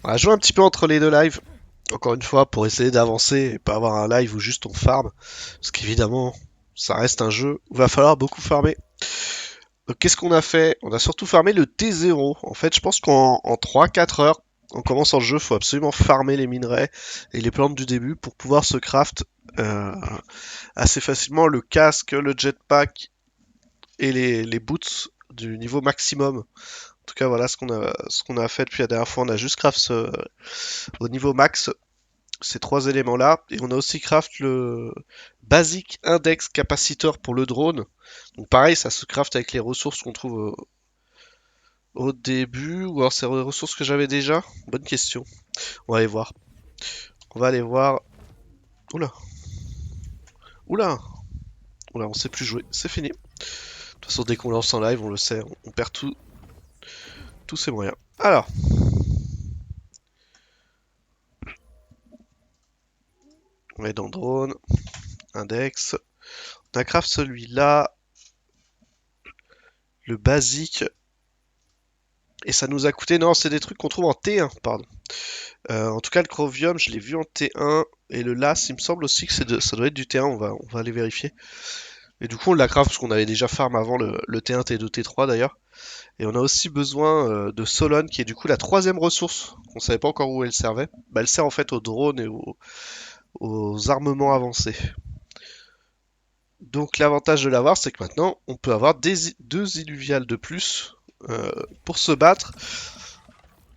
On va jouer un petit peu entre les deux lives. Encore une fois, pour essayer d'avancer et pas avoir un live où juste on farm. Parce qu'évidemment, ça reste un jeu où il va falloir beaucoup farmer. Donc qu'est-ce qu'on a fait? On a surtout farmé le T0. En fait, je pense qu'en 3-4 heures, on commence en jeu, il faut absolument farmer les minerais et les plantes du début pour pouvoir se craft euh, assez facilement le casque, le jetpack et les boots du niveau maximum. En tout cas, voilà ce qu'on a fait depuis la dernière fois. On a juste craft au niveau max ces trois éléments-là. Et on a aussi craft le Basic Index Capacitor pour le drone. Donc pareil, ça se craft avec les ressources qu'on trouve au début. Ou alors c'est les ressources que j'avais déjà? Bonne question. On va aller voir. On va aller voir. Oula, oula, oula, on sait plus jouer. C'est fini. De toute façon, dès qu'on lance en live, on le sait, on perd tous ses moyens. Alors, on est dans drone, index. On a craft celui-là, le basique. Et ça nous a coûté, non, c'est des trucs qu'on trouve en T1, pardon. En tout cas, le chromium, je l'ai vu en T1. Et le las, il me semble aussi que ça doit être du T1, on va aller vérifier. Et du coup, on l'a craft parce qu'on avait déjà farm avant le T1, T2, T3 d'ailleurs. Et on a aussi besoin de Solon, qui est du coup la troisième ressource. On savait pas encore où elle servait. Bah, elle sert en fait aux drones et aux armements avancés. Donc l'avantage de l'avoir, c'est que maintenant, on peut avoir deux illuviales de plus euh, pour se battre.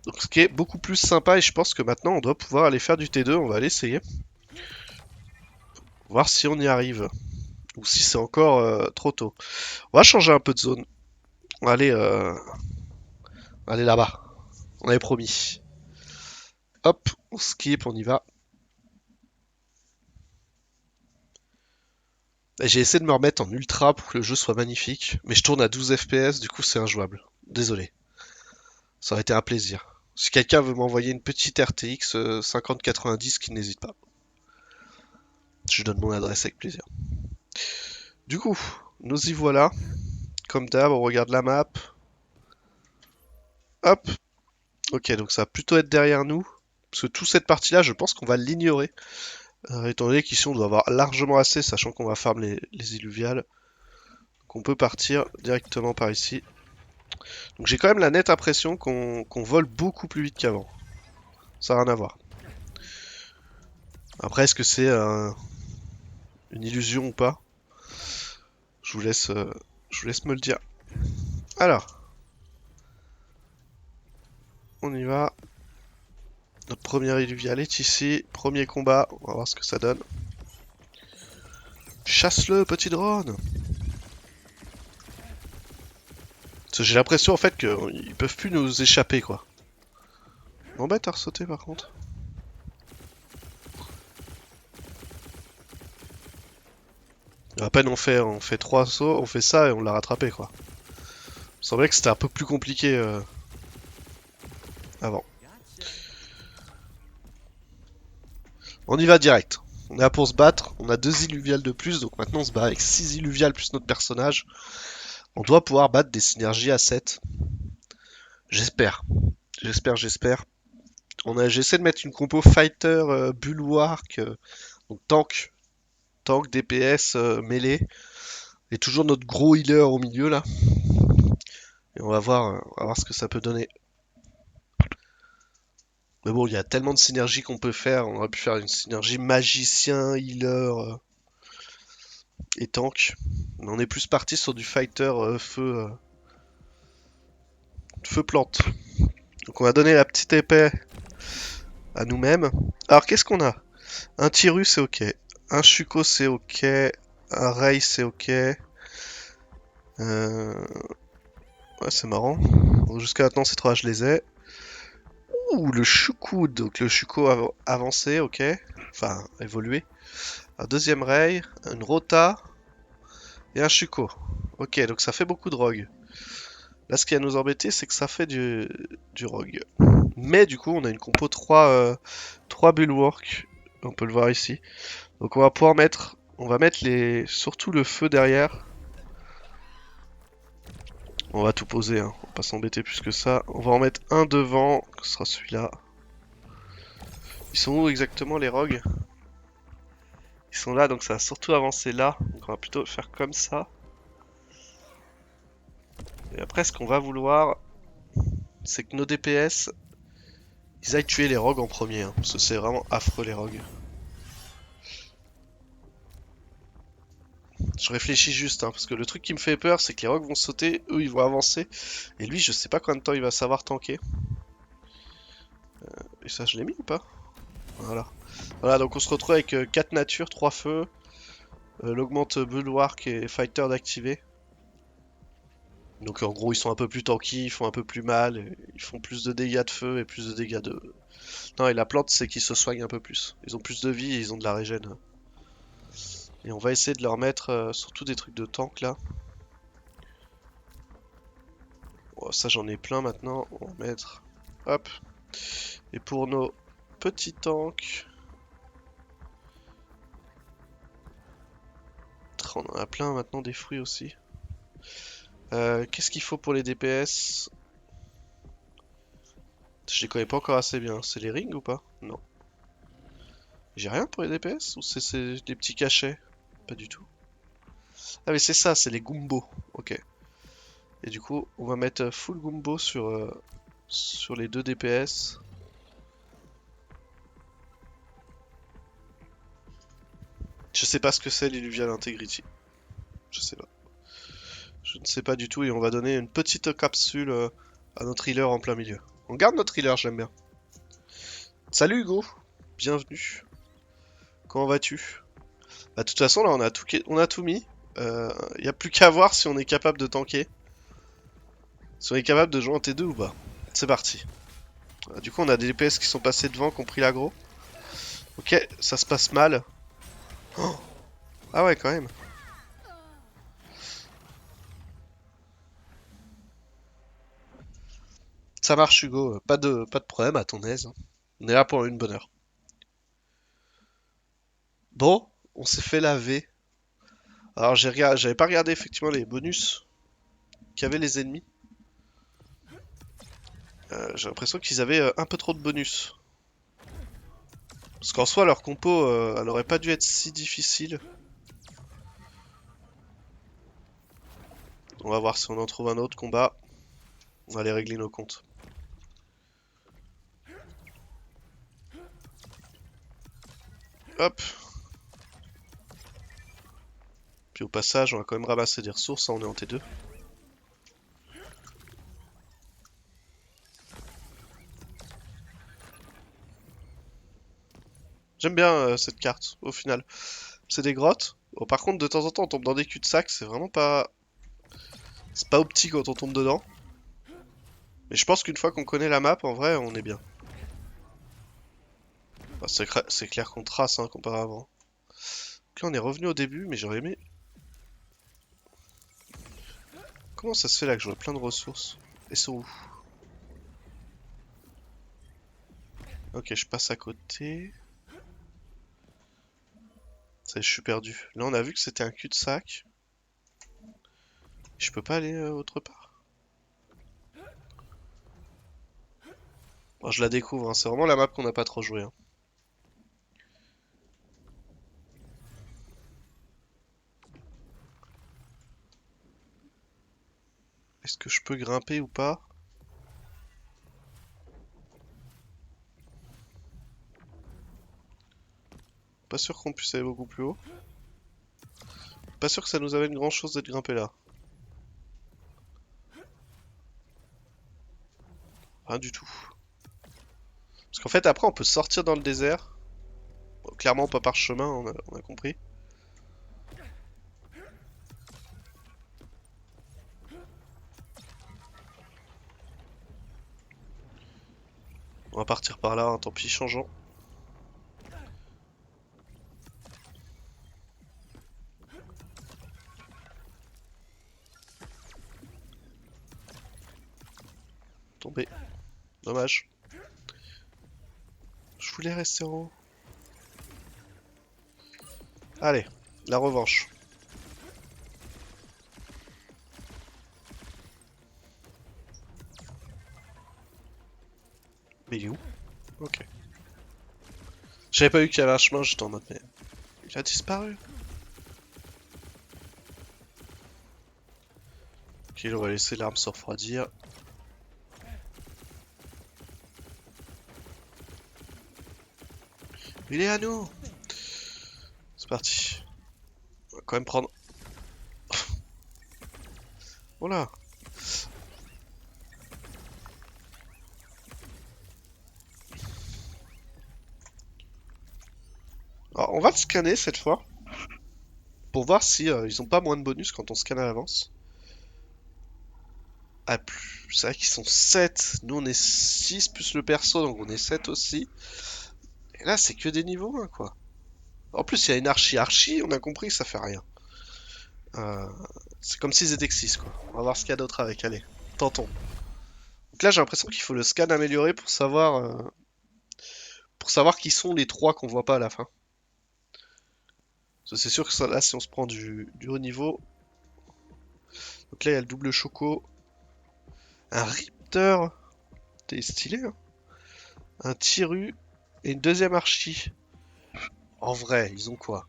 Donc, ce qui est beaucoup plus sympa, et je pense que maintenant, on doit pouvoir aller faire du T2. On va aller essayer. Voir si on y arrive. Ou si c'est encore trop tôt. On va changer un peu de zone. On va aller là-bas. On avait promis. Hop, on skip, on y va. J'ai essayé de me remettre en ultra pour que le jeu soit magnifique, mais je tourne à 12 FPS, du coup c'est injouable. Désolé, ça aurait été un plaisir. Si quelqu'un veut m'envoyer une petite RTX 5090, qu'il n'hésite pas. Je donne mon adresse avec plaisir. Du coup, nous y voilà. Comme d'hab, on regarde la map. Hop. Ok, donc ça va plutôt être derrière nous. Parce que toute cette partie-là, je pense qu'on va l'ignorer. Étant donné qu'ici on doit avoir largement assez, sachant qu'on va farm les illuviales. Donc on peut partir directement par ici. Donc j'ai quand même la nette impression qu'on vole beaucoup plus vite qu'avant. Ça n'a rien à voir. Après, est-ce que c'est une illusion ou pas? Je vous laisse me le dire. Alors, on y va. Notre première illuviale est ici. Premier combat, on va voir ce que ça donne. Chasse-le, petit drone! Parce que j'ai l'impression en fait qu'ils peuvent plus nous échapper quoi. M'embête à ressauter par contre. À peine on fait 3 sauts, on fait ça et on l'a rattrapé quoi. Il me semblait que c'était un peu plus compliqué avant. On y va direct. On est là pour se battre, on a 2 illuviales de plus, donc maintenant on se bat avec 6 illuviales plus notre personnage. On doit pouvoir battre des synergies à 7. J'espère. J'espère. J'essaie de mettre une compo fighter, bulwark, donc tank, DPS, mêlée, et toujours notre gros healer au milieu là. Et on va voir ce que ça peut donner. Mais bon, il y a tellement de synergies qu'on peut faire. On aurait pu faire une synergie magicien, healer et tank. Mais on est plus parti sur du fighter feu plante. Donc on va donner la petite épée à nous-mêmes. Alors qu'est-ce qu'on a? Un Tiru c'est ok. Un Shuko c'est ok. Un Rei c'est ok. Ouais, c'est marrant. Jusqu'à maintenant ces trois je les ai. Ouh, le Shuku, donc le Shuko avancé, ok. Enfin, évolué. Un deuxième Rei, une Rota et un Shuko. Ok, donc ça fait beaucoup de rogue. Là, ce qui va nous embêter, c'est que ça fait du rogue. Mais du coup, on a une compo 3 bulwark. On peut le voir ici. Donc on va pouvoir mettre... On va mettre surtout le feu derrière. On va tout poser, hein. On va pas s'embêter plus que ça. On va en mettre un devant, ce sera celui-là. Ils sont où exactement les rogues? Ils sont là, donc ça va surtout avancer là. Donc on va plutôt faire comme ça. Et après, ce qu'on va vouloir, c'est que nos DPS, ils aillent tuer les rogues en premier. Hein, parce que c'est vraiment affreux les rogues. Je réfléchis juste, hein, parce que le truc qui me fait peur, c'est que les rogues vont sauter, eux ils vont avancer. Et lui, je sais pas combien de temps il va savoir tanker. Et ça, je l'ai mis ou pas? Voilà. Voilà, donc on se retrouve avec 4 natures, 3 feux. L'augmente Bulwark et Fighter d'activer. Donc en gros, ils sont un peu plus tanky, ils font un peu plus mal, et ils font plus de dégâts de feu et plus de dégâts de... Non, et la plante, c'est qu'ils se soignent un peu plus. Ils ont plus de vie et ils ont de la régène. Et on va essayer de leur mettre surtout des trucs de tank là. Oh, ça, j'en ai plein maintenant. On va mettre... Hop. Et pour nos petits tanks... On en a plein maintenant, des fruits aussi. Qu'est-ce qu'il faut pour les DPS? Je les connais pas encore assez bien. C'est les rings ou pas? Non. J'ai rien pour les DPS? Ou c'est des petits cachets? Pas du tout. Ah mais c'est ça, c'est les Gumbo. Ok. Et du coup, on va mettre full Gumbo sur les deux DPS. Je sais pas ce que c'est l'Illuvial Integrity. Je sais pas. Je ne sais pas du tout et on va donner une petite capsule à notre healer en plein milieu. On garde notre healer, j'aime bien. Salut Hugo, bienvenue. Comment vas-tu? Bah, de toute façon, là, on a tout mis. Y a plus qu'à voir si on est capable de tanker. Si on est capable de jouer en T2 ou pas. C'est parti. Du coup, on a des DPS qui sont passés devant, qui ont pris l'aggro. Ok, ça se passe mal. Oh, ah ouais, quand même. Ça marche, Hugo. Pas de problème, à ton aise. On est là pour une bonne heure. Bon, on s'est fait laver. Alors, j'avais pas regardé effectivement les bonus qu'avaient les ennemis. J'ai l'impression qu'ils avaient un peu trop de bonus. Parce qu'en soi, leur compo, elle aurait pas dû être si difficile. On va voir si on en trouve un autre combat. On va aller régler nos comptes. Hop. Puis au passage, on va quand même ramasser des ressources, hein, on est en T2. J'aime bien cette carte, au final. C'est des grottes. Bon, par contre, de temps en temps, on tombe dans des cul-de-sac, c'est vraiment pas... C'est pas optique quand on tombe dedans. Mais je pense qu'une fois qu'on connaît la map, en vrai, on est bien. Enfin, c'est clair qu'on trace, hein, comparé à avant. Donc là, on est revenu au début, mais j'aurais aimé... Comment ça se fait là que je vois plein de ressources? Elles sont où? Ok, je passe à côté. Ça y est, je suis perdu. Là, on a vu que c'était un cul-de-sac. Je peux pas aller autre part. Bon, je la découvre, hein. C'est vraiment la map qu'on n'a pas trop joué, hein. Est-ce que je peux grimper ou pas? Pas sûr qu'on puisse aller beaucoup plus haut. Pas sûr que ça nous amène grand chose d'être grimpé là. Rien du tout. Parce qu'en fait, après, on peut sortir dans le désert. Bon, clairement, pas par chemin, on a compris. On va partir par là, hein, tant pis, changeons. Tombé. Dommage. Je voulais rester en haut. Allez, la revanche. Mais il est où? Ok. J'avais pas vu qu'il y avait un chemin, j'étais en mode mais... Il a disparu. Ok, on va laisser l'arme se refroidir. Il est à nous. C'est parti. On va quand même prendre... Voilà. Alors, on va le scanner cette fois. Pour voir si ils ont pas moins de bonus quand on scanne à l'avance. Ah, plus. C'est vrai qu'ils sont 7. Nous on est 6 plus le perso, donc on est 7 aussi. Et là c'est que des niveaux 1 quoi. En plus il y a une archi, on a compris que ça fait rien. Euh, c'est comme s'ils étaient que 6 quoi. On va voir ce qu'il y a d'autre avec, allez, tentons. Donc là j'ai l'impression qu'il faut le scan amélioré pour savoir qui sont les 3 qu'on voit pas à la fin. C'est sûr que ça, là si on se prend du haut niveau. Donc là il y a le double choco. Un Ripter. T'es stylé hein. Un Tiru. Et une deuxième archi. En vrai, ils ont quoi?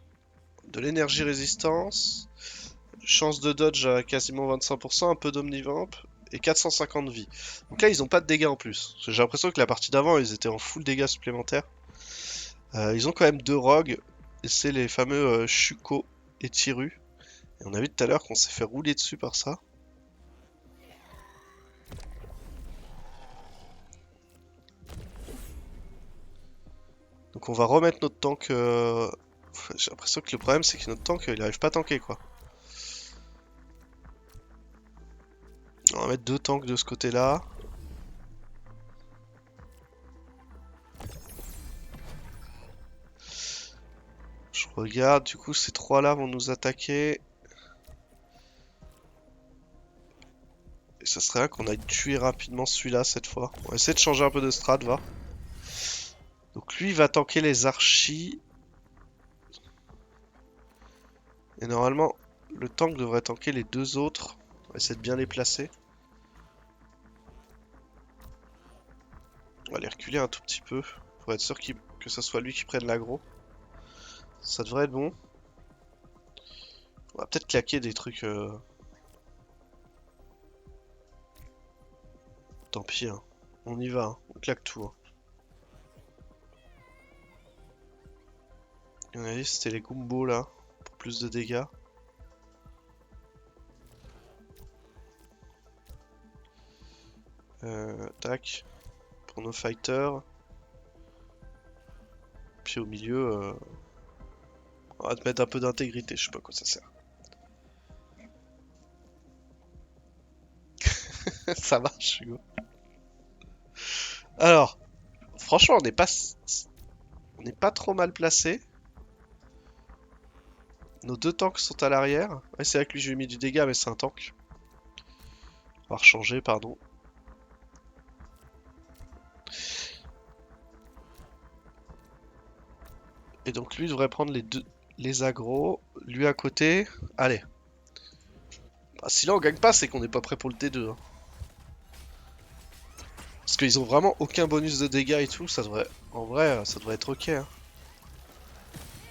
De l'énergie résistance, chance de dodge à quasiment 25%, un peu d'omnivamp et 450 vie. Donc là, ils ont pas de dégâts en plus. J'ai l'impression que la partie d'avant, ils étaient en full dégâts supplémentaires. Ils ont quand même 2 rogues, et c'est les fameux Shuko et Tiru. Et on a vu tout à l'heure qu'on s'est fait rouler dessus par ça. Donc on va remettre notre tank. J'ai l'impression que le problème c'est que notre tank il arrive pas à tanker quoi. On va mettre 2 tanks de ce côté là. Je regarde, du coup ces 3 là vont nous attaquer. Et ça serait là qu'on aille tuer rapidement celui-là cette fois. On va essayer de changer un peu de strat, va. Donc lui il va tanker les archis. Et normalement le tank devrait tanker les 2 autres. On va essayer de bien les placer. On va les reculer un tout petit peu. Pour être sûr que ce soit lui qui prenne l'aggro. Ça devrait être bon. On va peut-être claquer des trucs... Tant pis, hein. On y va, hein. On claque tout. Hein. On a dit c'était les Gumbo là, pour plus de dégâts. Tac. Pour nos fighters. Puis au milieu, on va te mettre un peu d'intégrité, je sais pas à quoi ça sert. Ça marche, Hugo. Alors, franchement, on n'est pas trop mal placé. Nos 2 tanks sont à l'arrière. Ouais, c'est vrai que lui, je lui ai mis du dégât, mais c'est un tank. On va rechanger, pardon. Et donc lui devrait prendre les agros. Lui à côté. Allez. Bah, si là on gagne pas, c'est qu'on n'est pas prêt pour le T2. Hein. Parce qu'ils ont vraiment aucun bonus de dégâts et tout. Ça devrait. En vrai, ça devrait être ok. Hein.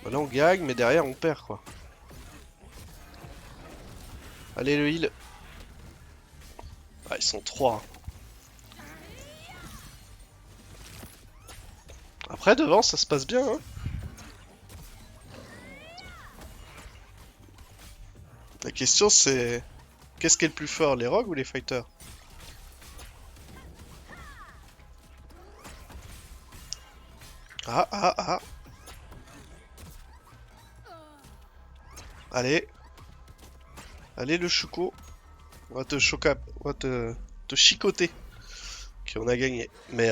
Bah, là on gagne, mais derrière on perd quoi. Allez le heal. Ah, ils sont 3. Après devant ça se passe bien. Hein. La question c'est... Qu'est-ce qui est le plus fort, les rogues ou les fighters? Ah, ah, ah. Allez. Allez le chouco. On va te choquer. On va te chicoter. Ok, on a gagné. Mais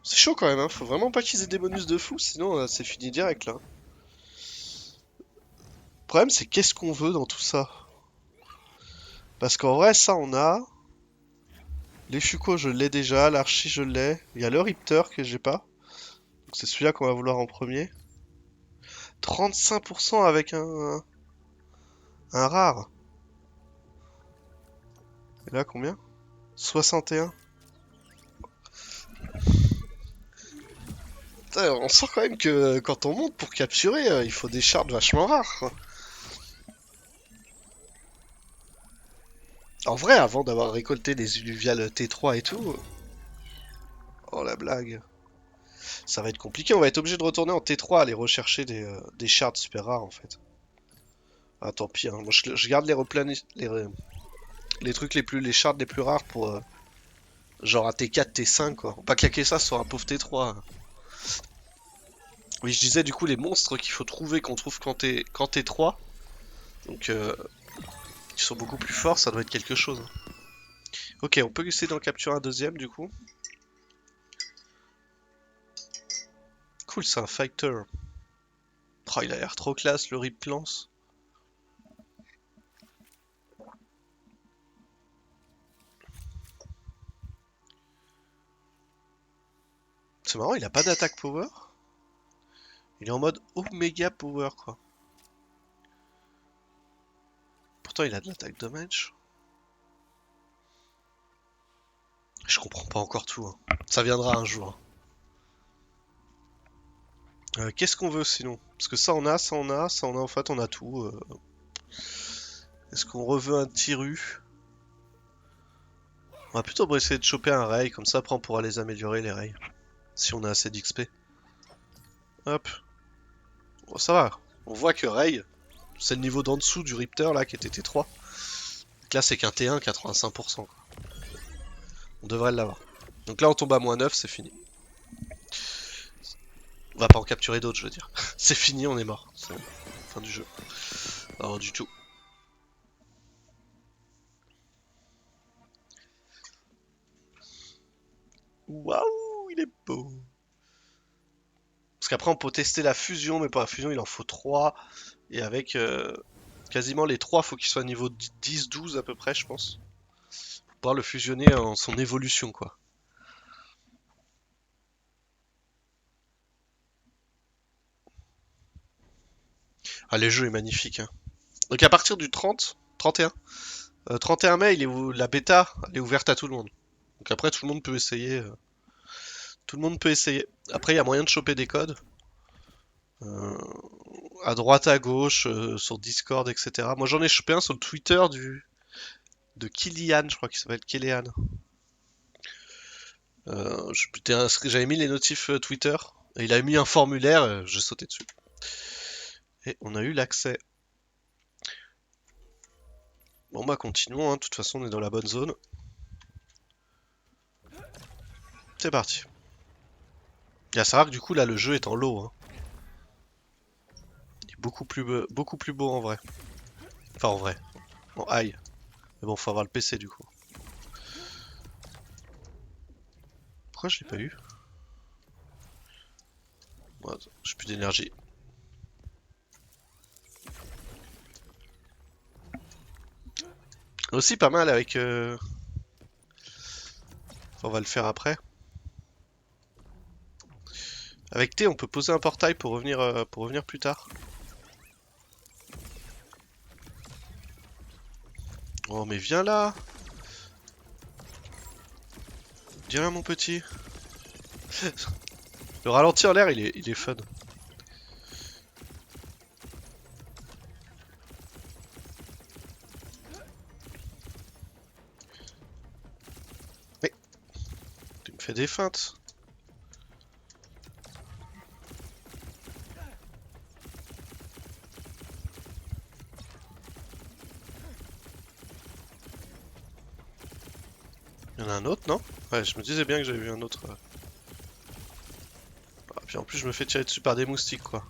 c'est chaud quand même, hein. Faut vraiment pas qu'ils aient des bonus de fou, sinon c'est fini direct là. Le problème c'est qu'est-ce qu'on veut dans tout ça? Parce qu'en vrai, ça on a. Les Fuko je l'ai déjà, l'archi je l'ai. Il y a le Ripter que j'ai pas. Donc c'est celui-là qu'on va vouloir en premier. 35% avec un rare. Et là combien? 61. Putain, on sent quand même que quand on monte pour capturer, il faut des shards vachement rares, quoi. En vrai, avant d'avoir récolté les illuviales T3 et tout... Oh la blague. Ça va être compliqué, on va être obligé de retourner en T3 aller rechercher des shards super rares en fait. Ah tant pis, hein. Moi je garde les trucs les shards les plus rares pour genre à T4, T5 quoi. On va pas claquer ça sur un pauvre T3. Oui je disais du coup les monstres qu'il faut trouver qu'on trouve quand T3. Donc qui sont beaucoup plus forts, ça doit être quelque chose, hein. Ok, on peut essayer d'en capturer un deuxième du coup. Cool, c'est un fighter. Oh, il a l'air trop classe le Rip Lance. C'est marrant, il a pas d'attaque power. Il est en mode Omega Power quoi. Pourtant il a de l'attaque damage. Je comprends pas encore tout, hein. Ça viendra un jour. Qu'est-ce qu'on veut sinon? Parce que ça on a, ça on a, ça on a, en fait on a tout. Est-ce qu'on reveut un Tiru? On va plutôt essayer de choper un Ray, comme ça après on pourra les améliorer les Rays. Si on a assez d'XP. Hop. Bon, ça va. On voit que Ray, c'est le niveau d'en dessous du Ripter là qui était T3. Donc là c'est qu'un T1 85%, quoi. On devrait l'avoir. Donc là on tombe à -9, c'est fini. On va pas en capturer d'autres je veux dire. C'est fini, on est mort. C'est fin du jeu. Non du tout. Waouh, il est beau. Parce qu'après on peut tester la fusion, mais pour la fusion il en faut 3. Et avec quasiment les 3, faut qu'ils soient niveau 10-12 à peu près je pense. Pour pouvoir le fusionner en son évolution quoi. Ah le jeu est magnifique, hein. Donc à partir du 30, 31, 31 mai, la bêta elle est ouverte à tout le monde. Donc après tout le monde peut essayer. Tout le monde peut essayer. Après il y a moyen de choper des codes. euh, à droite, à gauche, sur Discord, etc. Moi j'en ai chopé un sur le Twitter de Kilian, je crois qu'il s'appelle Kéléan. J'avais mis les notifs Twitter, et il a mis un formulaire, j'ai sauté dessus. Et on a eu l'accès. Bon bah continuons, hein. De toute façon on est dans la bonne zone. C'est parti. Et à savoir que du coup là le jeu est en low, hein. Il est beaucoup plus beau en vrai. Enfin en vrai, en high. Mais bon faut avoir le PC du coup. Pourquoi je l'ai pas eu? Bon, j'ai plus d'énergie. Aussi pas mal avec... Enfin, on va le faire après. Avec T on peut poser un portail pour revenir plus tard. Oh mais viens là! Viens là mon petit! Le ralenti en l'air il est fun. Mais tu me fais des feintes. Il y en a un autre, non? Ouais, je me disais bien que j'avais vu un autre. Ah, puis en plus, je me fais tirer dessus par des moustiques, quoi.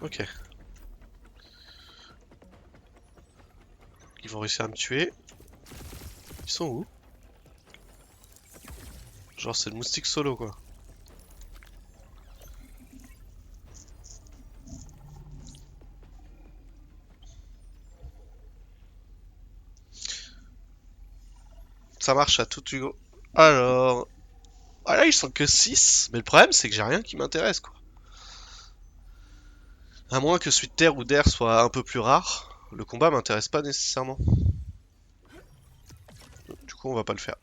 Ok. Ils vont réussir à me tuer. Ils sont où? Genre, c'est le moustique solo, quoi. Ça marche à tout Hugo. Alors... Ah là, ils sont que 6. Mais le problème, c'est que j'ai rien qui m'intéresse, quoi. À moins que celui de terre ou d'air soit un peu plus rare, le combat m'intéresse pas nécessairement. Du coup, on va pas le faire.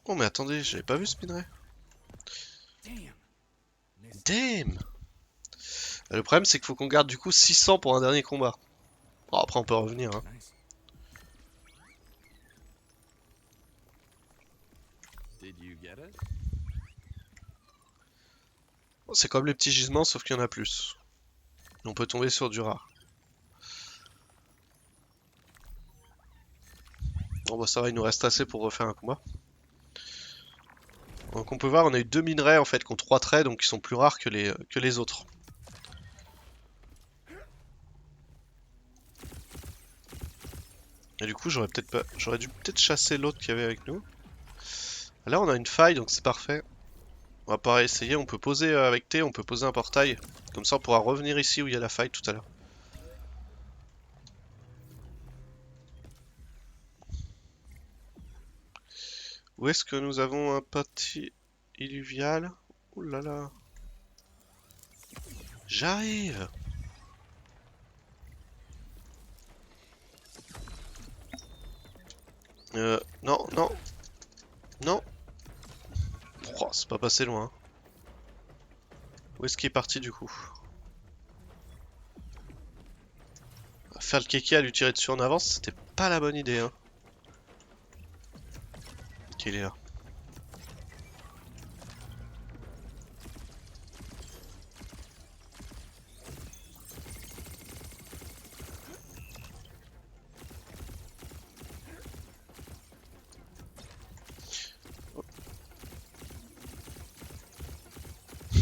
Oh mais attendez, j'avais pas vu ce minerai. Damn! Le problème c'est qu'il faut qu'on garde du coup 600 pour un dernier combat. Bon, après on peut revenir hein. C'est comme les petits gisements sauf qu'il y en a plus. Et on peut tomber sur du rare. Bon bah ça va, il nous reste assez pour refaire un combat. Donc on peut voir, on a eu 2 minerais en fait qui ont 3 traits, donc qui sont plus rares que les autres. Et du coup j'aurais peut-être pas. J'aurais dû peut-être chasser l'autre qu'il y avait avec nous. Là on a une faille donc c'est parfait. On va pas essayer, on peut poser avec T, on peut poser un portail. Comme ça on pourra revenir ici où il y a la faille tout à l'heure. Où est-ce que nous avons un petit illuvial? Ouh là là. J'arrive! Non, non, non! Oh, c'est pas passé loin. Où est-ce qu'il est parti du coup? Faire le kéké à lui tirer dessus en avance, c'était pas la bonne idée hein. Ok, il est là.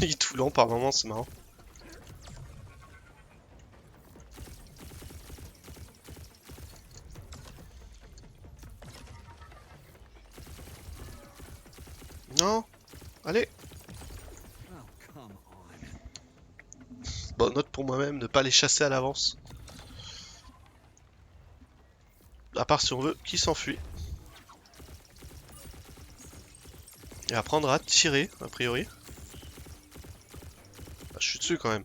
Il est tout lent par moment, c'est marrant. Non! Allez! Bon, note pour moi-même, ne pas les chasser à l'avance. À part si on veut qu'il s'enfuit. Et apprendre à tirer, a priori. Ah, je suis dessus quand même.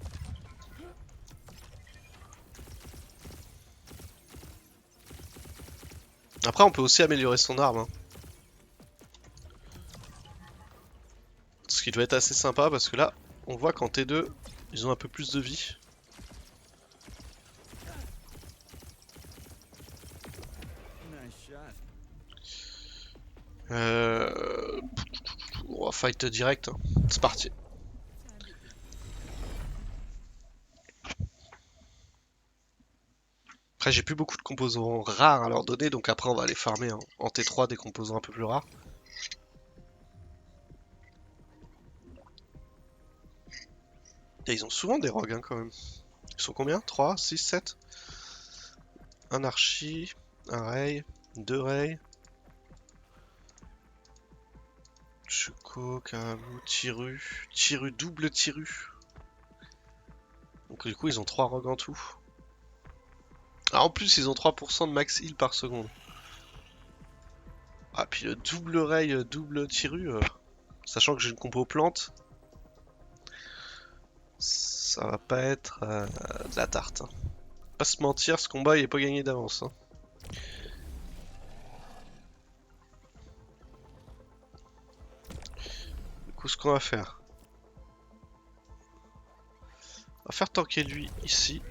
Après, on peut aussi améliorer son arme. Hein. Ce qui doit être assez sympa parce que là, on voit qu'en T2, ils ont un peu plus de vie. On va fight direct. Hein. C'est parti. Après, j'ai plus beaucoup de composants rares à leur donner, donc après, on va aller farmer hein, en T3 des composants un peu plus rares. Et ils ont souvent des rogues hein, quand même. Ils sont combien? 3, 6, 7? Un archi, un ray, 2 rays. Chuko, Karamu, Tiru, double Tiru. Donc du coup ils ont 3 rogues en tout. Ah en plus ils ont 3% de max heal par seconde. Ah puis le double ray, double Tiru, sachant que j'ai une compo plante, ça va pas être de la tarte. Hein. Pas se mentir, ce combat il est pas gagné d'avance. Hein. Du coup ce qu'on va faire, on va faire tanker lui ici.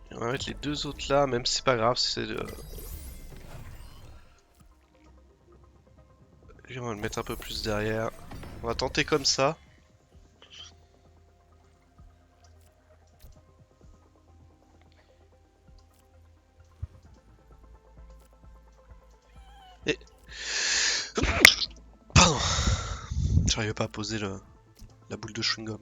Et on va mettre les deux autres là, même si c'est pas grave, c'est de... Lui on va le mettre un peu plus derrière. On va tenter comme ça. Et... Pardon. J'arrivais pas à poser la boule de chewing-gum.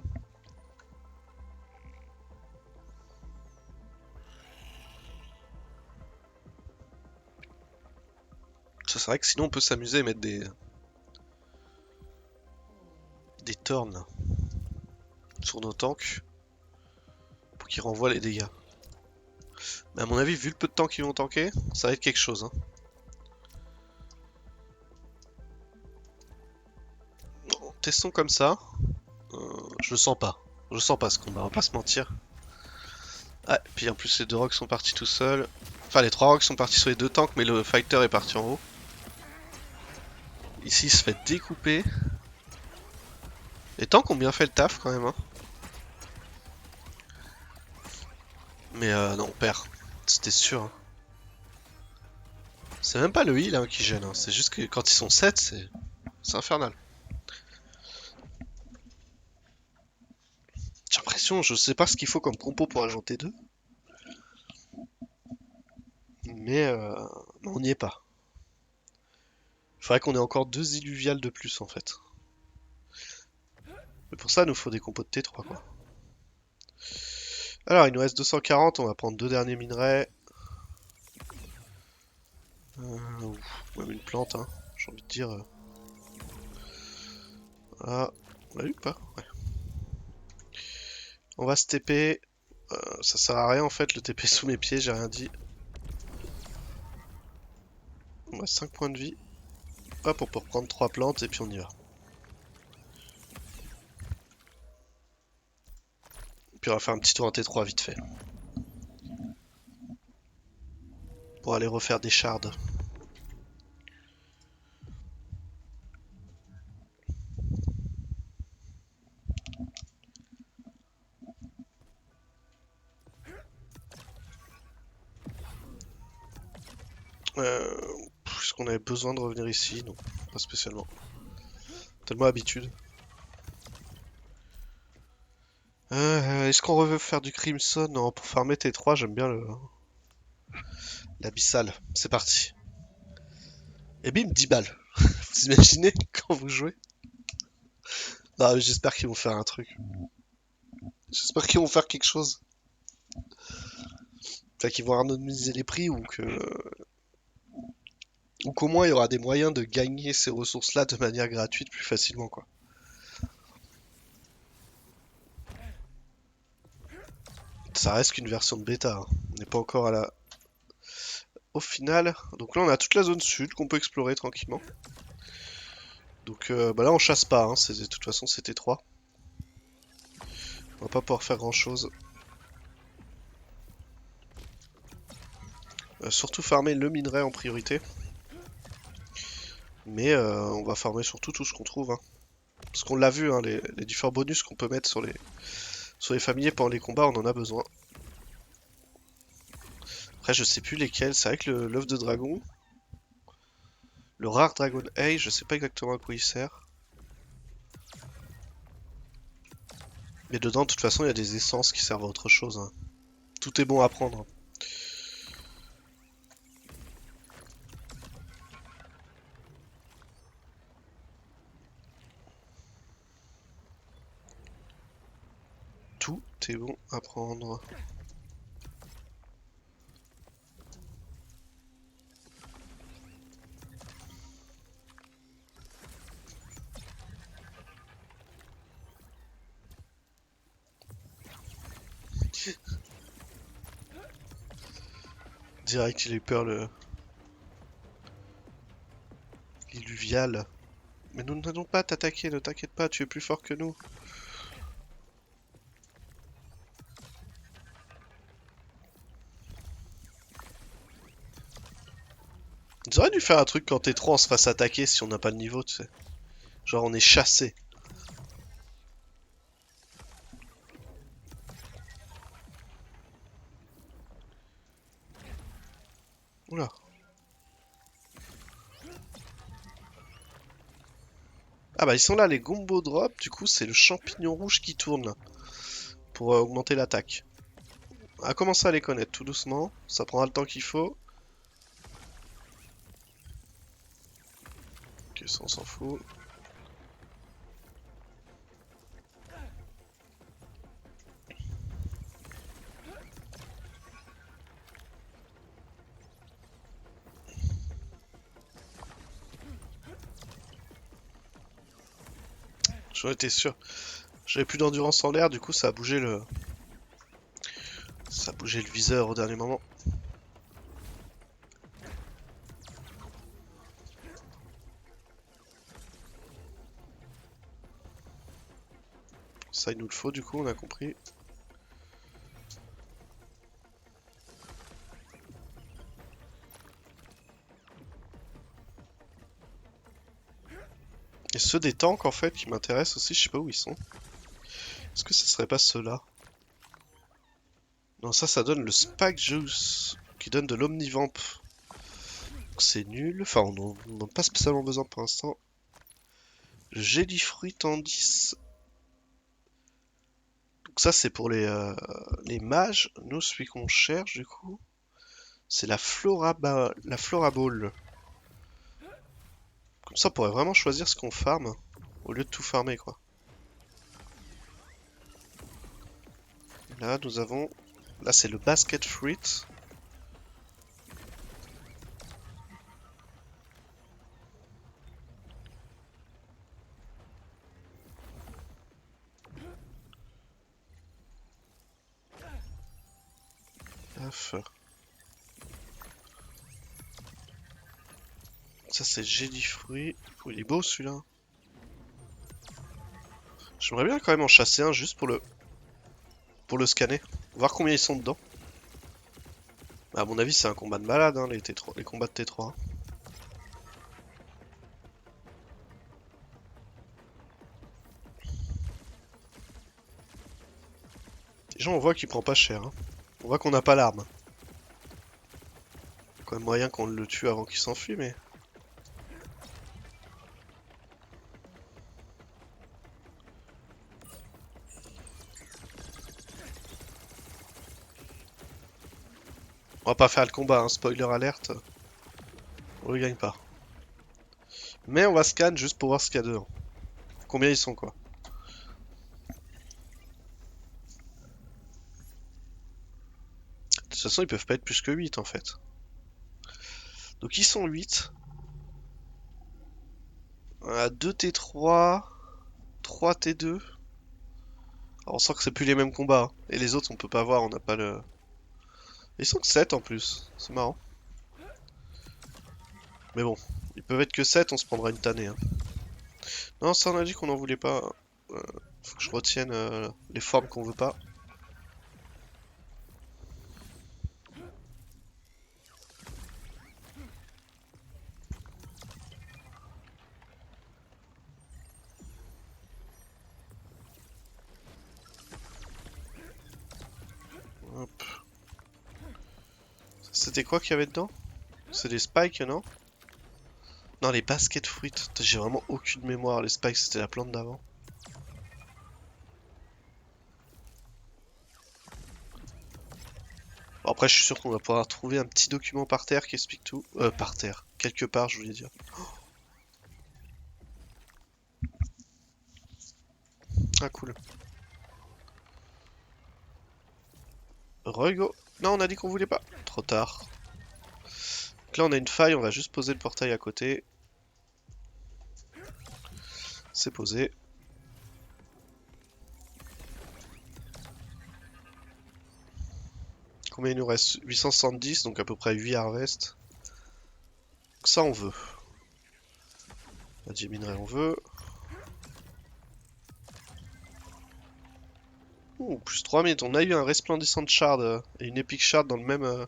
Ça c'est vrai que sinon on peut s'amuser à mettre des thorns sur nos tanks pour qu'ils renvoient les dégâts. Mais à mon avis, vu le peu de temps qu'ils vont tanker, ça va être quelque chose. Hein. Bon, testons comme ça. Je le sens pas. Je le sens pas ce combat, on va pas se mentir. Ah, puis en plus les deux rocs sont partis tout seuls. Enfin, les 3 rocs sont partis sur les 2 tanks, mais le fighter est parti en haut. Ici, il se fait découper. Les tanks ont bien fait le taf quand même, hein. Mais non, on perd. C'était sûr, hein. C'est même pas le heal hein, qui gêne, hein. C'est juste que quand ils sont 7, c'est infernal. J'ai l'impression, je sais pas ce qu'il faut comme compo pour ajouter 2. Mais on n'y est pas. Il faudrait qu'on ait encore 2 illuviales de plus en fait. Mais pour ça, il nous faut des compos de T3 quoi. Alors, il nous reste 240, on va prendre 2 derniers minerais. Même une plante, hein, j'ai envie de dire. Voilà. On l'a eu ou pas? Ouais. On va se TP. Ça sert à rien en fait, le TP sous mes pieds, j'ai rien dit. On a 5 points de vie. Hop, on peut reprendre 3 plantes et puis on y va. Puis on va faire un petit tour en T3 vite fait. Pour aller refaire des shards. Est-ce qu'on avait besoin de revenir ici? Non, pas spécialement. Tellement habitude. Est-ce qu'on veut faire du Crimson? Non, pour farmer T3, j'aime bien l'abyssal. C'est parti. Et bim, 10 balles. Vous imaginez quand vous jouez? Non, mais j'espère qu'ils vont faire un truc. J'espère qu'ils vont faire quelque chose. Enfin, qu'ils vont harmoniser les prix ou qu'au moins il y aura des moyens de gagner ces ressources-là de manière gratuite plus facilement, quoi. Ça reste qu'une version de bêta, hein. On n'est pas encore à la... Au final, donc là on a toute la zone sud qu'on peut explorer tranquillement. Donc bah là on chasse pas, hein. De toute façon c'était 3. On va pas pouvoir faire grand chose. Surtout farmer le minerai en priorité. Mais on va farmer surtout tout ce qu'on trouve, hein. Parce qu'on l'a vu, hein, les différents bonus qu'on peut mettre sur les familiers pendant les combats, on en a besoin. Après je sais plus lesquels, c'est vrai que l'œuf de dragon, le rare Dragon Eye, je sais pas exactement à quoi il sert. Mais dedans de toute façon il y a des essences qui servent à autre chose, hein. Tout est bon à prendre. Tout est bon à prendre. Direct il a eu peur l'illuvial. Mais nous n'allons pas t'attaquer, ne t'inquiète pas, tu es plus fort que nous. Ils auraient dû faire un truc quand t'es 3 on se fasse attaquer si on n'a pas le niveau, tu sais. Genre on est chassé. Oula. Ah bah ils sont là les Gombo Drop, du coup c'est le champignon rouge qui tourne là. Pour augmenter l'attaque. On va commencer à les connaître tout doucement, ça prendra le temps qu'il faut. Ok, ça on s'en fout. J'en étais sûr. J'avais plus d'endurance en l'air, du coup ça a bougé le... Ça a bougé le viseur au dernier moment. Ça il nous le faut du coup, on a compris. Et ceux des tanks en fait qui m'intéressent aussi, je sais pas où ils sont. Est-ce que ce serait pas ceux-là? Non, ça donne le Spike Juice, qui donne de l'Omnivamp. Donc c'est nul, enfin on n'en a pas spécialement besoin pour l'instant. Le Jellyfruit en 10. Donc ça c'est pour les mages. Nous celui qu'on cherche du coup, c'est la Flora Ball. Comme ça on pourrait vraiment choisir ce qu'on farm, au lieu de tout farmer quoi. Là nous avons... Là c'est le Basket Fruit. Paf. Ça c'est Jellyfruit. Oh, il est beau celui-là. J'aimerais bien quand même en chasser un juste pour le scanner. Voir combien ils sont dedans. À mon avis c'est un combat de malade hein, les combats de T3. Déjà on voit qu'il prend pas cher. Hein. On voit qu'on n'a pas l'arme. Quand même moyen qu'on le tue avant qu'il s'enfuit mais... On va pas faire le combat, hein. Spoiler alerte. On le gagne pas. Mais on va scan juste pour voir ce qu'il y a dedans. Combien ils sont quoi. De toute façon ils peuvent pas être plus que 8 en fait. Donc ils sont 8. 2 T3, 3 T2. Alors on sent que c'est plus les mêmes combats. Hein. Et les autres on peut pas voir, on n'a pas le... Ils sont que 7 en plus, c'est marrant. Mais bon, ils peuvent être que 7, on se prendra une tannée. Hein. Non, ça on a dit qu'on en voulait pas. Euh, Faut que je retienne les formes qu'on veut pas. Hop. C'était quoi qu'il y avait dedans? C'est des spikes, non? Non, les baskets fruits. J'ai vraiment aucune mémoire. Les spikes, c'était la plante d'avant. Bon, après, je suis sûr qu'on va pouvoir trouver un petit document par terre qui explique tout. Par terre. Quelque part, je voulais dire. Ah, cool. Rego. Non, on a dit qu'on voulait pas. Trop tard. Donc là, on a une faille. On va juste poser le portail à côté. C'est posé. Combien il nous reste? 870, donc à peu près 8 harvest. Donc ça, on veut. La 10 minerais, on veut. Ouh, plus 3 minutes. On a eu un resplendissant shard et une epic shard dans le même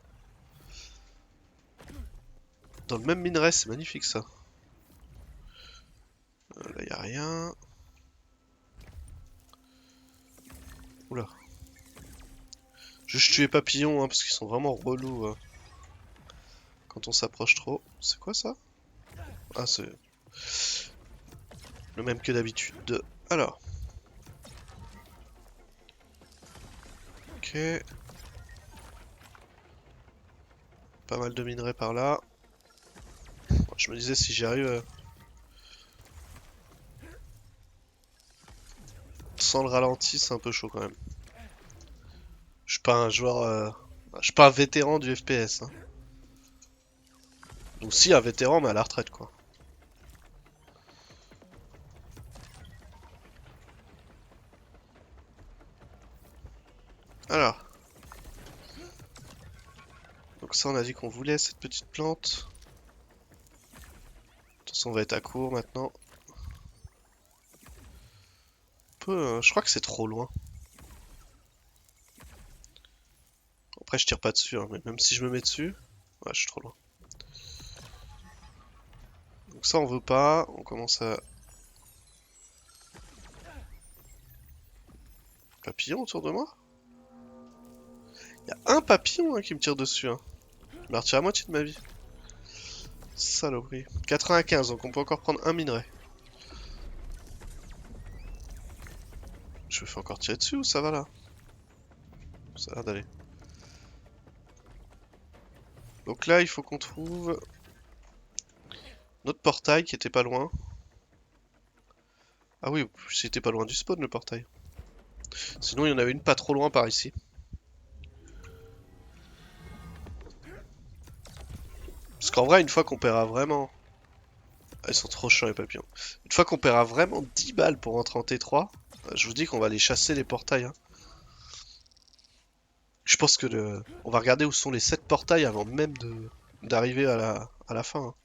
minerai. C'est magnifique ça. Là, y a rien. Oula. Juste tuer papillons, hein, parce qu'ils sont vraiment relous quand on s'approche trop. C'est quoi ça? Ah, c'est le même que d'habitude. Alors. Ok. Pas mal de minerais par là. Je me disais si j'y arrive sans le ralenti, c'est un peu chaud quand même. Je suis pas un joueur... Je suis pas un vétéran du FPS. Hein. Donc si, un vétéran, mais à la retraite, quoi. Alors. Donc ça, on a dit qu'on voulait cette petite plante. De toute façon, on va être à court maintenant. Je crois que c'est trop loin. Après, je tire pas dessus, hein, mais même si je me mets dessus... Ouais, je suis trop loin. Donc ça, on veut pas. On commence à Papillon autour de moi? Il y a un papillon hein, qui me tire dessus. Hein. Il m'a retiré la moitié de ma vie. Saloperie. 95, donc on peut encore prendre un minerai. Je me fais encore tirer dessus ou ça va là? Ça a l'air d'aller. Donc là, il faut qu'on trouve notre portail qui était pas loin. Ah oui, c'était pas loin du spawn le portail. Sinon, il y en avait une pas trop loin par ici. Parce qu'en vrai, une fois qu'on paiera vraiment... Ah, ils sont trop chiants les papillons. Une fois qu'on paiera vraiment 10 balles pour rentrer en T3, je vous dis qu'on va aller chasser les portails. Hein. Je pense que on va regarder où sont les 7 portails avant même d'arriver à la fin. Hein.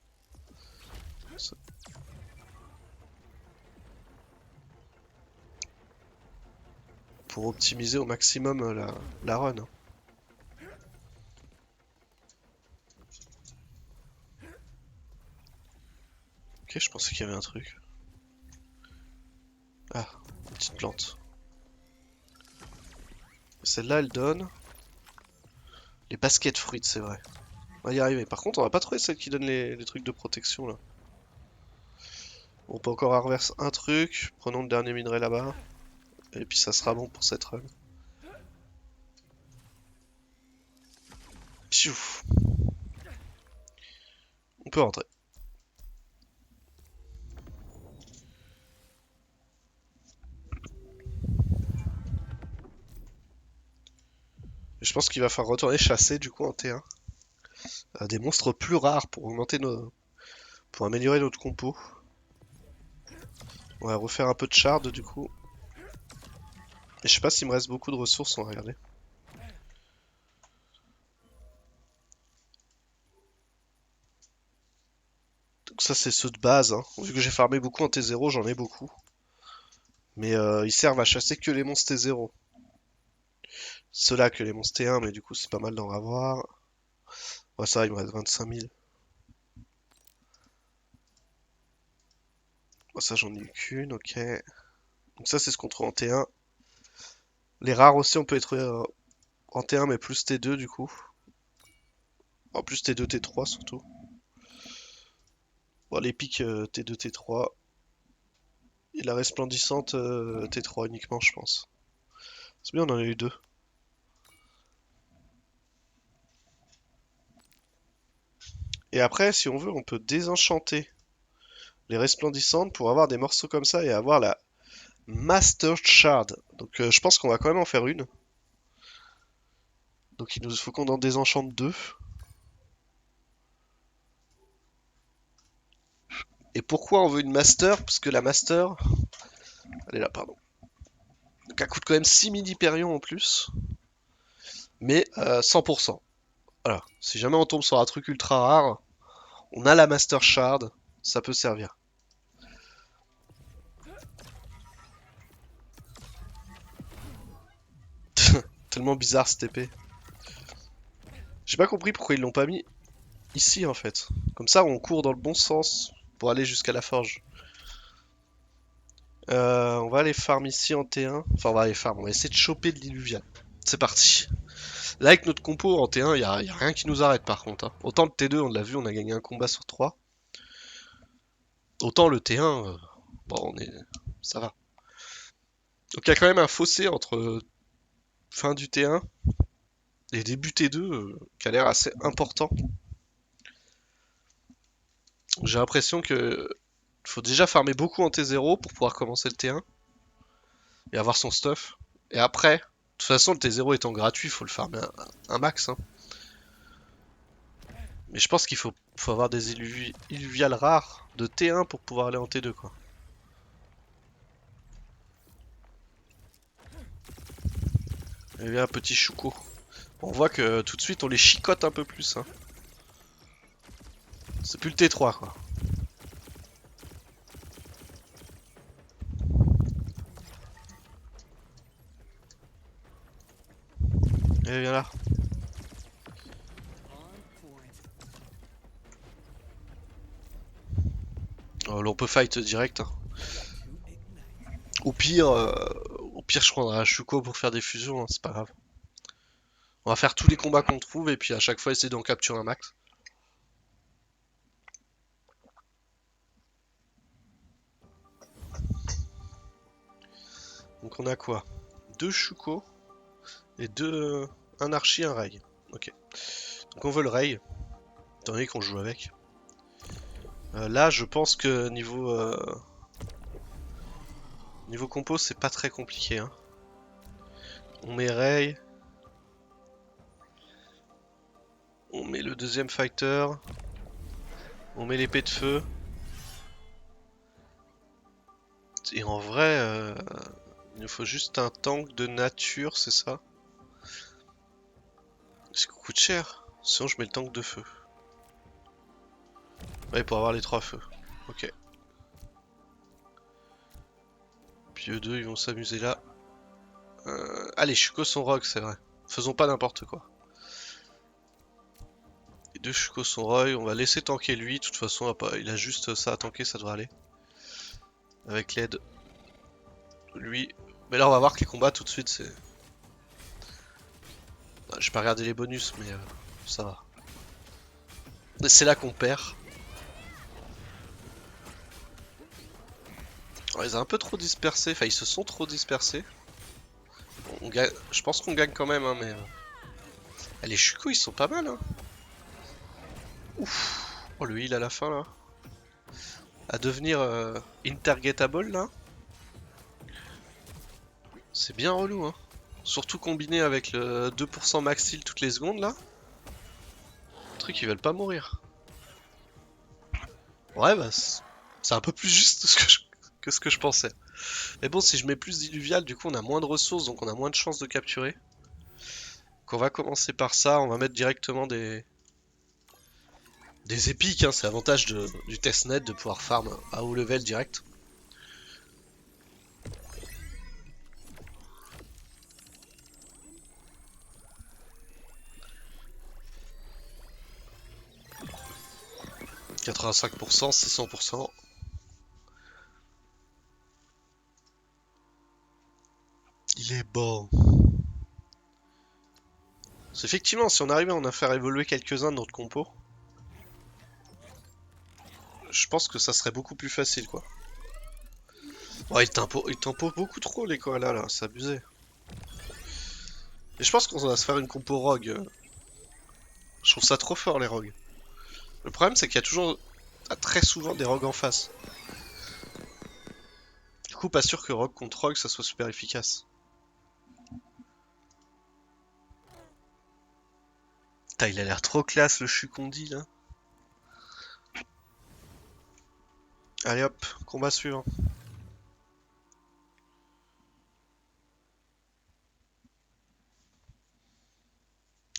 Pour optimiser au maximum la run. Hein. Ok, je pensais qu'il y avait un truc. Ah, une petite plante. Celle-là, elle donne les baskets fruits, c'est vrai. On va y arriver. Par contre, on va pas trouver celle qui donne les trucs de protection là. On peut encore reverse un truc. Prenons le dernier minerai là-bas. Et puis ça sera bon pour cette run. Piouf. On peut rentrer. Je pense qu'il va falloir retourner chasser du coup en T1. Des monstres plus rares pour augmenter pour améliorer notre compo. On va refaire un peu de shard du coup. Et je sais pas s'il me reste beaucoup de ressources, on va regarder. Donc ça c'est ceux de base. Hein. Vu que j'ai farmé beaucoup en T0, j'en ai beaucoup. Mais ils servent à chasser que les monstres T0. Ceux-là que les monstres T1, mais du coup c'est pas mal d'en avoir. Ouais ça, il me reste 25 000. Ouais, ça j'en ai eu qu'une, ok. Donc ça c'est ce qu'on trouve en T1. Les rares aussi on peut les trouver en T1 mais plus T2 du coup. En plus T2, T3 surtout. Bon, les pics T2, T3. Et la resplendissante T3 uniquement je pense. C'est bien on en a eu deux. Et après si on veut on peut désenchanter les resplendissantes pour avoir des morceaux comme ça et avoir la Master Shard. Donc je pense qu'on va quand même en faire une. Donc il nous faut qu'on en désenchante deux. Et pourquoi on veut une Master? Parce que la Master... Elle est là, pardon. Donc elle coûte quand même 6000 Hyperion en plus. Mais 100%. Voilà. Si jamais on tombe sur un truc ultra rare, on a la Master Shard. Ça peut servir. Tellement bizarre cette épée. J'ai pas compris pourquoi ils l'ont pas mis ici en fait. Comme ça on court dans le bon sens pour aller jusqu'à la forge. On va aller farm ici en T1. Enfin on va aller farm, on va essayer de choper de l'illuvial. C'est parti. Là avec notre compo en T1, y a rien qui nous arrête par contre. Hein. Autant le T2 on l'a vu, on a gagné un combat sur 3. Autant le T1, bon ça va. Donc il y a quand même un fossé entre fin du T1 et début T2 qui a l'air assez important. J'ai l'impression que faut déjà farmer beaucoup en T0 pour pouvoir commencer le T1 et avoir son stuff. Et après, de toute façon le T0 étant gratuit, il faut le farmer un max. Hein. Mais je pense qu'il faut avoir des illuviales rares de T1 pour pouvoir aller en T2 quoi. Et bien un petit chouco. On voit que tout de suite on les chicote un peu plus. Hein. C'est plus le T3 quoi. Et viens là. Oh, là, on peut fight direct. Hein. Au pire, pire, je prendrai un Shuko pour faire des fusions, hein, c'est pas grave. On va faire tous les combats qu'on trouve et puis à chaque fois essayer d'en capturer un max. Donc on a quoi? Deux Shuko et un Archie, un Rai. Ok. Donc on veut le Rai, étant donné qu'on joue avec. Là, je pense que niveau compo, c'est pas très compliqué. Hein. On met Rai. On met le deuxième fighter. On met l'épée de feu. Et en vrai, il nous faut juste un tank de nature, c'est ça? Ce qui coûte cher. Sinon, je mets le tank de feu. Ouais, pour avoir les 3 feux. Ok. Puis eux deux, ils vont s'amuser là. Allez, Shuko son rogue, c'est vrai. Faisons pas n'importe quoi. Les deux Shuko son rogue, on va laisser tanker lui. De toute façon, il a juste ça à tanker, ça devrait aller. Avec l'aide de lui. Mais là, on va voir que les combats tout de suite, c'est... J'ai pas regardé les bonus, mais ça va. C'est là qu'on perd. On les a un peu trop dispersés, enfin ils se sont trop dispersés. On gagne... Je pense qu'on gagne quand même, hein, mais... Les Shuko ils sont pas mal, hein. Ouf. Oh le heal à la fin là. À devenir intergettable là. C'est bien relou, hein. Surtout combiné avec le 2% max heal toutes les secondes là. Les trucs ils veulent pas mourir. Ouais bah c'est un peu plus juste que ce que je pensais. Mais bon, si je mets plus d'illuvial, du coup on a moins de ressources, donc on a moins de chances de capturer. Donc on va commencer par ça, on va mettre directement des épiques, hein. C'est l'avantage du testnet de pouvoir farm à haut level direct. « 85%, c'est 100%. Il est bon. C'est effectivement, si on arrivait à en faire évoluer quelques-uns de notre compo, je pense que ça serait beaucoup plus facile, quoi. Ouais, il tempo beaucoup trop, les koalas, là, c'est abusé. Et je pense qu'on va se faire une compo rogue. Je trouve ça trop fort, les rogues. Le problème, c'est qu'il y a toujours, très souvent, des rogues en face. Du coup, pas sûr que rogue contre rogue, ça soit super efficace. Putain, il a l'air trop classe, le Shukondi, là. Allez hop, combat suivant.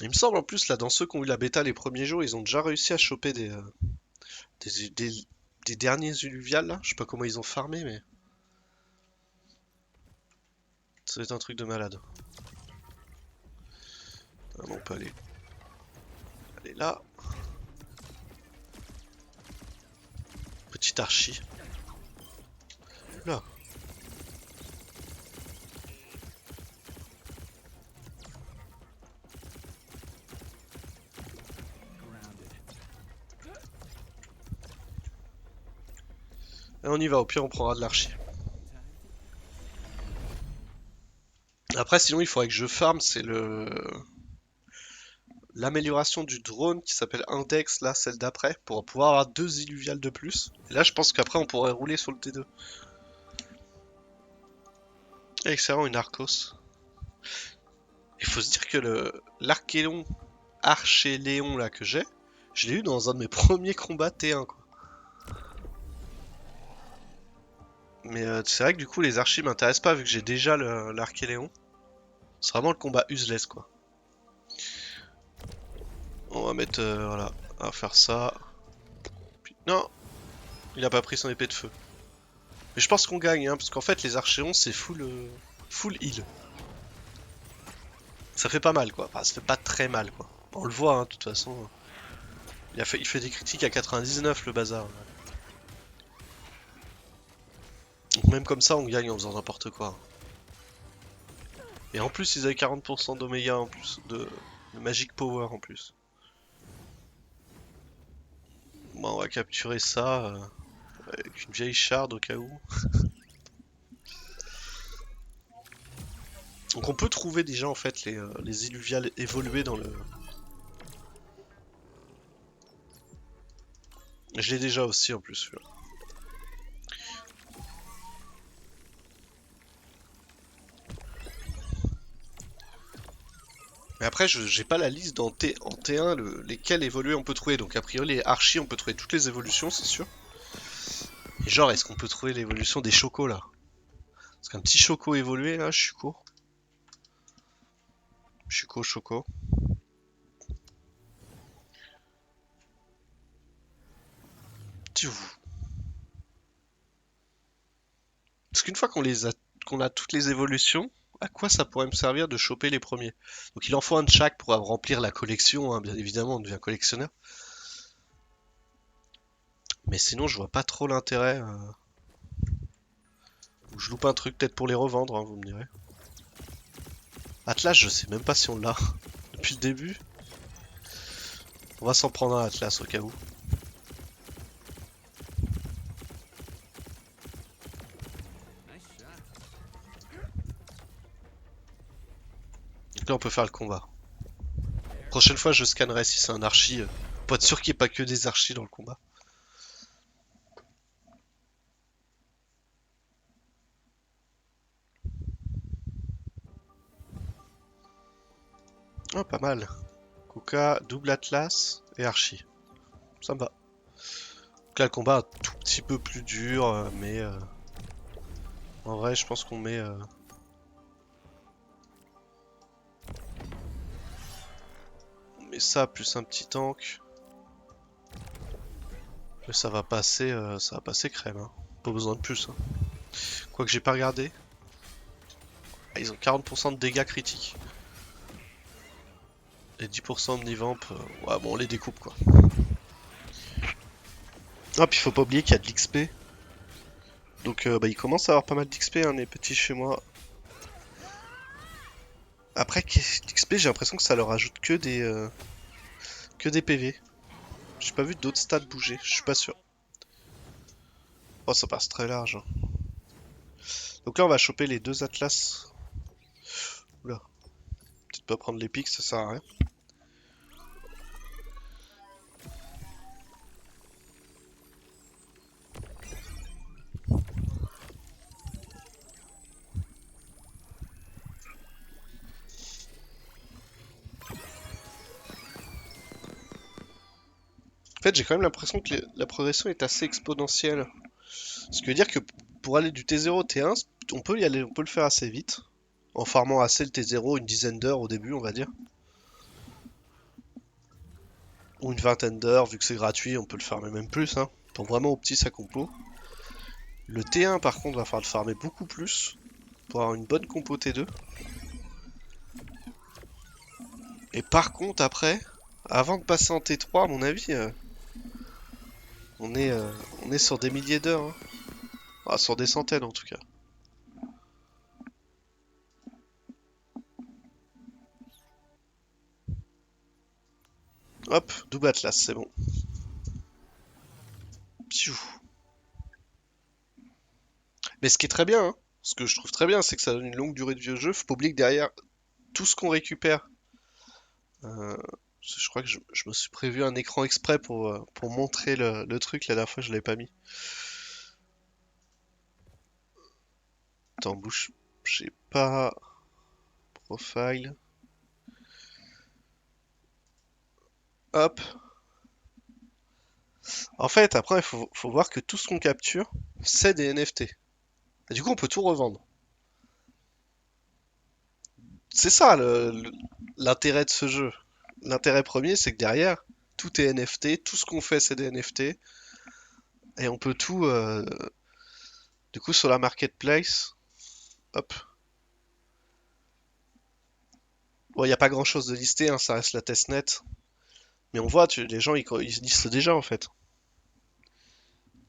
Il me semble en plus, là, dans ceux qui ont eu la bêta les premiers jours, ils ont déjà réussi à choper des, des, des derniers Uluviales, là. Je sais pas comment ils ont farmé, mais... Ça va être un truc de malade. Ah bon, on peut aller là. Petit archi. Là. Et on y va, au pire on prendra de l'archi. Après sinon il faudrait que je farm, c'est l'amélioration du drone qui s'appelle Index, là, celle d'après, pour pouvoir avoir 2 illuviales de plus. Et là je pense qu'après on pourrait rouler sur le T2. Excellent, une Arcos. Il faut se dire que Archéléon là que j'ai, je l'ai eu dans un de mes premiers combats T1 quoi. Mais c'est vrai que du coup les archis m'intéressent pas vu que j'ai déjà l'Archéléon. C'est vraiment le combat useless quoi. On va mettre, voilà, on va faire ça. Puis, non, il a pas pris son épée de feu. Mais je pense qu'on gagne, hein, parce qu'en fait les archéons c'est full heal. Ça fait pas mal quoi, enfin ça fait pas très mal quoi. On le voit hein, de toute façon. Il fait des critiques à 99 le bazar. Donc même comme ça on gagne en faisant n'importe quoi. Et en plus, ils avaient 40% d'Oméga en plus, de Magic Power en plus. Bon, on va capturer ça avec une vieille shard au cas où. Donc on peut trouver déjà en fait les illuviales évoluées dans le... Je l'ai déjà aussi en plus celui-là. Mais après, j'ai pas la liste en T1 lesquels évoluer on peut trouver. Donc a priori, les archis, on peut trouver toutes les évolutions, c'est sûr. Et genre, est-ce qu'on peut trouver l'évolution des chocos là? Parce qu'un petit choco évolué là, je suis court. Chuko, choco. Tchou. Parce qu'une fois qu'on a toutes les évolutions, à quoi ça pourrait me servir de choper les premiers? Donc il en faut un de chaque pour remplir la collection, hein, bien évidemment, on devient collectionneur. Mais sinon, je vois pas trop l'intérêt. Ou je loupe un truc peut-être pour les revendre, hein, vous me direz. Atlas, je sais même pas si on l'a depuis le début. On va s'en prendre un Atlas au cas où. Donc là, on peut faire le combat. Prochaine fois, je scannerai si c'est un archi. Pour être sûr qu'il n'y ait pas que des archis dans le combat. Oh, pas mal. Kuka, double Atlas et archi. Ça me va. Donc là, le combat un tout petit peu plus dur, mais en vrai, je pense qu'on met... on met ça plus un petit tank. Et ça va passer crème. Hein. Pas besoin de plus. Hein. Quoique j'ai pas regardé. Ah, ils ont 40% de dégâts critiques. Et 10% Omnivamp. Ouais, bon, on les découpe quoi. Ah, puis faut pas oublier qu'il y a de l'XP. Donc bah, ils commencent à avoir pas mal d'XP, hein, les petits chez moi. Après, l'XP, j'ai l'impression que ça leur ajoute que des PV. J'ai pas vu d'autres stats bouger, je suis pas sûr. Oh, ça passe très large. Hein. Donc là, on va choper les deux Atlas. Oula, peut-être pas prendre les pics, ça sert à rien. En fait, j'ai quand même l'impression que la progression est assez exponentielle. Ce qui veut dire que pour aller du T0 au T1, on peut y aller, on peut le faire assez vite. En farmant assez le T0, une dizaine d'heures au début, on va dire. Ou une vingtaine d'heures, vu que c'est gratuit, on peut le farmer même plus. Hein, pour vraiment opti sa compo. Le T1, par contre, va falloir le farmer beaucoup plus pour avoir une bonne compo T2. Et par contre, après, avant de passer en T3, à mon avis, on est, euh, on est sur des milliers d'heures. Hein. Ah, sur des centaines en tout cas. Hop, double Atlas, c'est bon. Pfiou. Mais ce qui est très bien, hein, ce que je trouve très bien, c'est que ça donne une longue durée de vieux jeu. Faut pas oublier que derrière, tout ce qu'on récupère, euh, je crois que je me suis prévu un écran exprès pour montrer le truc. La dernière fois, je l'ai pas mis. Attends, bouche, j'ai pas profile. Hop. En fait, après, faut voir que tout ce qu'on capture, c'est des NFT. Et du coup, on peut tout revendre. C'est ça l'intérêt de ce jeu. L'intérêt premier, c'est que derrière, tout est NFT, tout ce qu'on fait, c'est des NFT, et on peut tout, du coup, sur la marketplace, hop. Bon, il n'y a pas grand-chose de listé, hein, ça reste la testnet, mais on voit, les gens, ils listent déjà, en fait.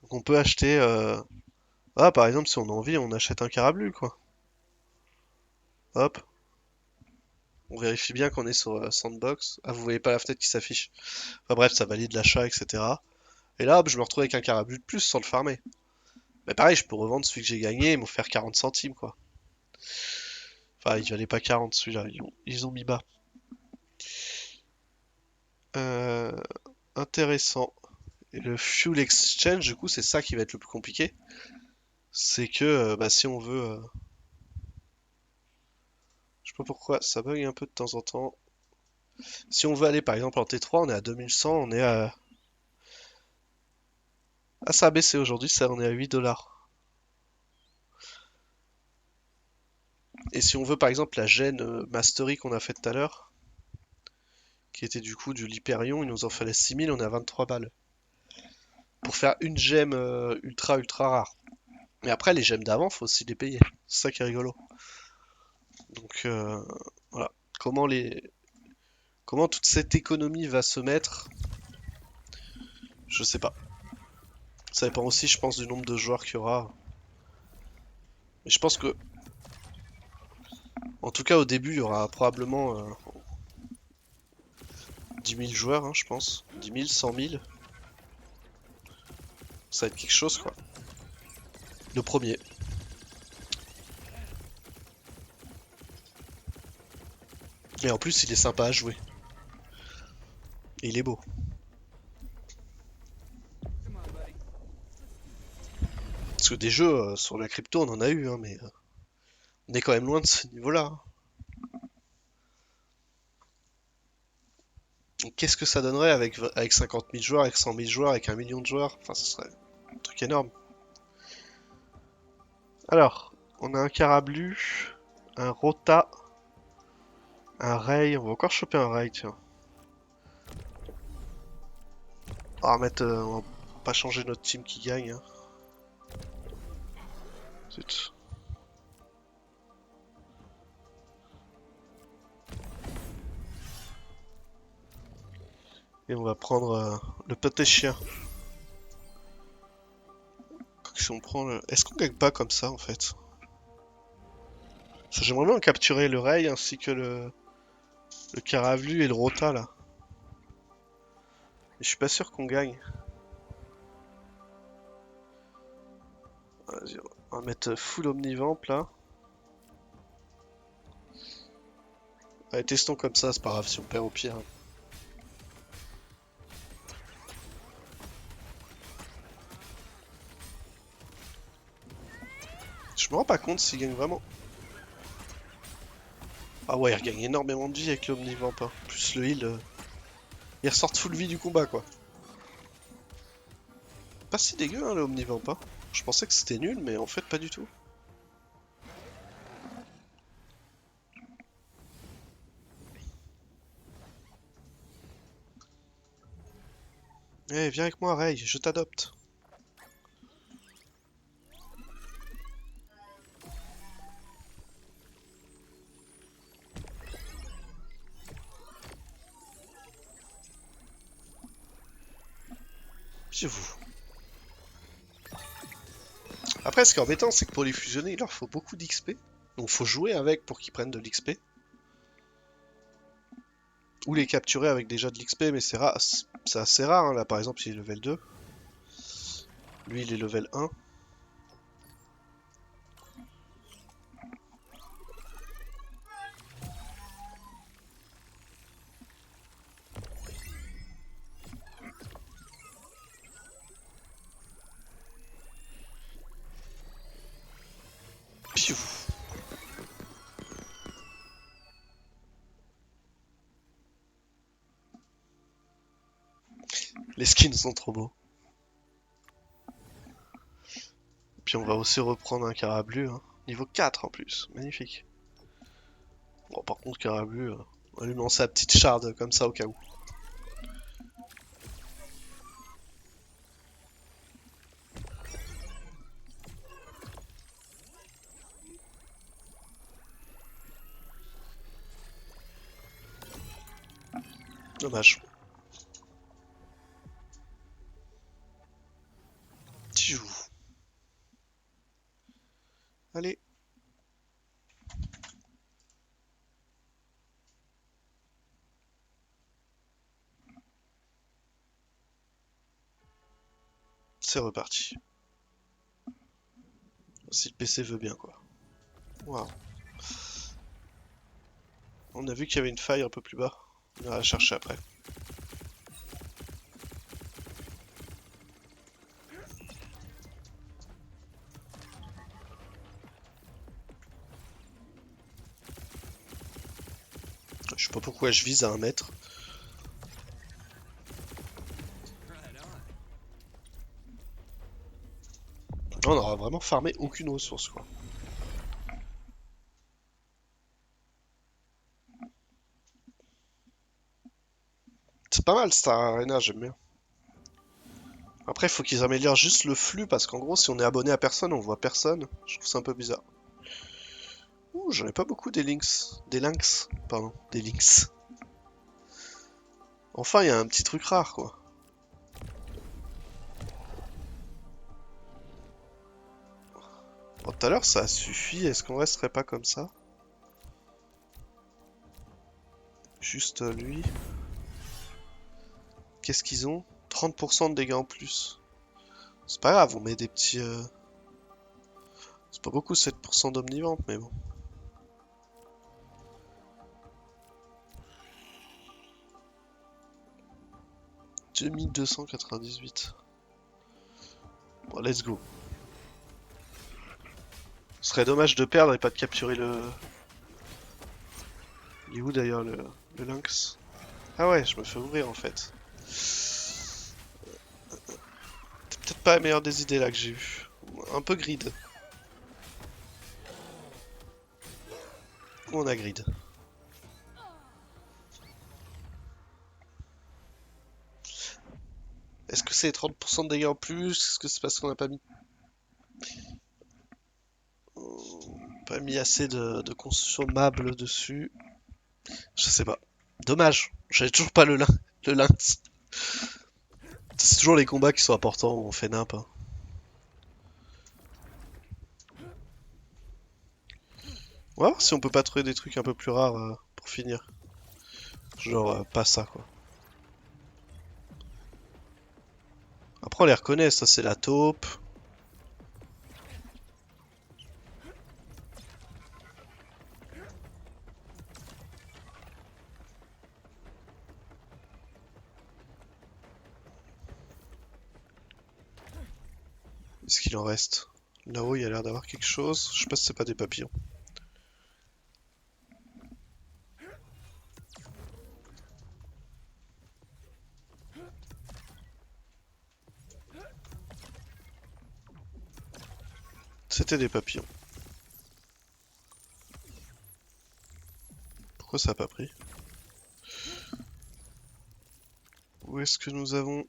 Donc on peut acheter, ah, par exemple, si on a envie, on achète un carablu, quoi. Hop. On vérifie bien qu'on est sur Sandbox. Ah, vous voyez pas la fenêtre qui s'affiche. Enfin bref, ça valide l'achat, etc. Et là, hop, je me retrouve avec un carabus de plus sans le farmer. Mais pareil, je peux revendre celui que j'ai gagné et m'en faire 40 centimes, quoi. Enfin, il valait pas 40 celui-là, ils ont mis bas. Euh, intéressant. Et le Fuel Exchange, du coup, c'est ça qui va être le plus compliqué. C'est que bah, si on veut... je sais pas pourquoi, ça bug un peu de temps en temps. Si on veut aller par exemple en T3, on est à 2100, on est à... Ah, ça a baissé aujourd'hui, ça, on est à 8 dollars. Et si on veut par exemple la gêne Mastery qu'on a fait tout à l'heure, qui était du coup du Hyperion, il nous en fallait 6000, on est à 23 balles. Pour faire une gemme ultra ultra rare. Mais après, les gemmes d'avant, faut aussi les payer. C'est ça qui est rigolo. Donc voilà. Comment les... Comment toute cette économie va se mettre, je sais pas. Ça dépend aussi, je pense, du nombre de joueurs qu'il y aura. Mais je pense que, en tout cas, au début, il y aura probablement 10 000 joueurs, hein, je pense. 10 000, 100 000. Ça va être quelque chose, quoi. Le premier. Et en plus, il est sympa à jouer. Et il est beau. Parce que des jeux sur la crypto, on en a eu, hein, mais on est quand même loin de ce niveau-là, hein. Donc, qu'est-ce que ça donnerait avec 50 000 joueurs, avec 100 000 joueurs, avec 1 million de joueurs? Enfin, ce serait un truc énorme. Alors, on a un Carablu, un Rota, un Ray. On va encore choper un Ray, tiens. On va pas changer notre team qui gagne, hein. Zut. Et on va prendre le pâté chien. Si on prend le... Est-ce qu'on gagne pas comme ça en fait? J'aimerais bien capturer le Ray ainsi que le Caravelu et le Rota là. Mais je suis pas sûr qu'on gagne. Vas-y, on va mettre full Omnivamp là. Allez, testons comme ça, c'est pas grave si on perd au pire. Je me rends pas compte s'il gagne vraiment. Ah ouais, il regagne énormément de vie avec l'Omnivamp, hein. Plus le heal, il ressort full vie du combat quoi. Pas si dégueu hein, le Omnivamp, hein. Je pensais que c'était nul, mais en fait pas du tout. Eh, viens avec moi Ray, je t'adopte. Chez vous. Après, ce qui est embêtant, c'est que pour les fusionner, il leur faut beaucoup d'XP. Donc faut jouer avec pour qu'ils prennent de l'XP. Ou les capturer avec déjà de l'XP, mais c'est assez rare, hein. Là, par exemple, il est level 2. Lui, il est level 1. Piou. Les skins sont trop beaux. Puis on va aussi reprendre un Carablu, hein. Niveau 4 en plus, magnifique. Bon, par contre, Carablu, on va lui lancer la petite shard comme ça au cas où. Dommage. Tijou. Allez. C'est reparti. Si le PC veut bien, quoi. Waouh. On a vu qu'il y avait une faille un peu plus bas. On va la chercher après. Je sais pas pourquoi je vise à 1 mètre. On aura vraiment farmé aucune ressource, quoi. C'est pas mal Star Arena, j'aime bien. Après, il faut qu'ils améliorent juste le flux parce qu'en gros, si on est abonné à personne, on voit personne. Je trouve ça un peu bizarre. Ouh, j'en ai pas beaucoup des lynx. Des lynx, pardon. Des lynx. Enfin, il y a un petit truc rare, quoi. Bon, tout à l'heure, ça a suffi. Est-ce qu'on resterait pas comme ça? Juste lui. Qu'est-ce qu'ils ont? 30% de dégâts en plus. C'est pas grave, on met des petits... C'est pas beaucoup, 7% d'omnivante, mais bon. « 2298. Bon, let's go. Ce serait dommage de perdre et pas de capturer le... Il est où d'ailleurs le lynx? Ah ouais, je me fais ouvrir en fait. C'est peut-être pas la meilleure des idées là que j'ai eue. Un peu grid. Où on a grid? Est-ce que c'est 30% de dégâts en plus? Est-ce que c'est parce qu'on n'a pas mis assez de consommables dessus? Je sais pas. Dommage. J'avais toujours pas le lynx. C'est toujours les combats qui sont importants où on fait nimp, hein. On va voir si on peut pas trouver des trucs un peu plus rares pour finir. Genre pas ça quoi. Après on les reconnaît, ça c'est la taupe. Est-ce qu'il en reste? Là-haut il y a l'air d'avoir quelque chose. Je sais pas si c'est pas des papillons. C'était des papillons. Pourquoi ça a pas pris? Où est-ce que nous avons...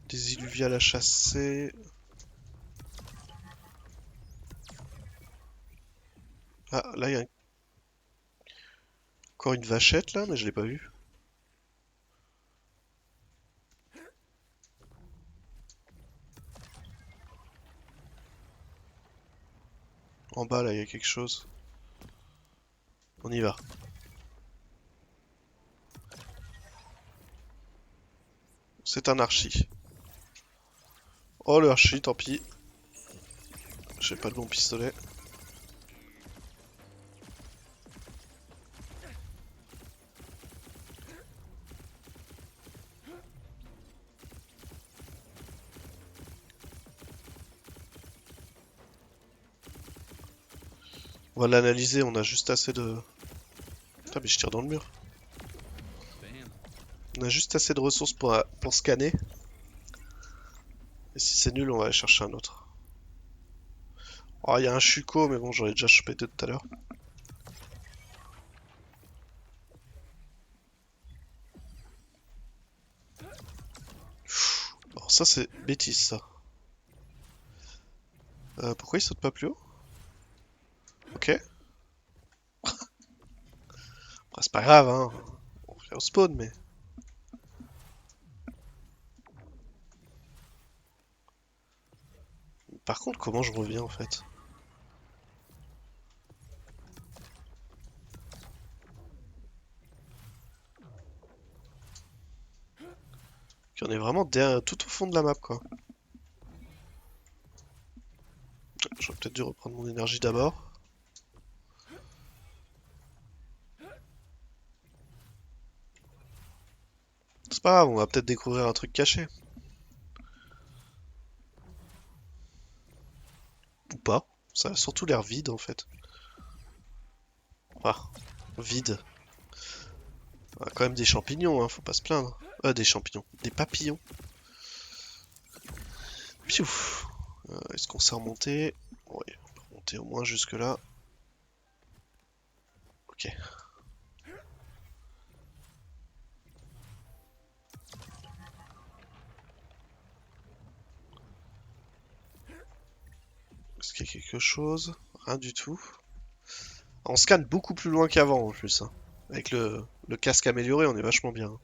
Des illuviales à chasser. Ah, là il y a encore une vachette là, mais je l'ai pas vue. En bas là il y a quelque chose. On y va. C'est un archi. Oh le archi, tant pis. J'ai pas de bon pistolet. On va l'analyser, on a juste assez de... Putain mais je tire dans le mur. On a juste assez de ressources pour scanner. Et si c'est nul, on va aller chercher un autre. Oh, il y a un Chuko, mais bon, j'en ai déjà chopé deux tout à l'heure. Alors ça, c'est bêtise, ça. Pourquoi il saute pas plus haut? Ok. Après, c'est pas grave, hein. On fait au spawn, mais... Par contre, comment je reviens, en fait? Puis on est vraiment tout au fond de la map, quoi. J'aurais peut-être dû reprendre mon énergie d'abord. C'est pas grave, on va peut-être découvrir un truc caché. Ou pas. Ça a surtout l'air vide, en fait. Ah, vide. Ah, quand même des champignons, hein, faut pas se plaindre. Des champignons. Des papillons. Piouf. Est-ce qu'on s'est remonté? Ouais, on peut remonter au moins jusque là. Ok. Est-ce qu'il y a quelque chose? Rien du tout. On scanne beaucoup plus loin qu'avant en plus, hein. Avec le casque amélioré, on est vachement bien.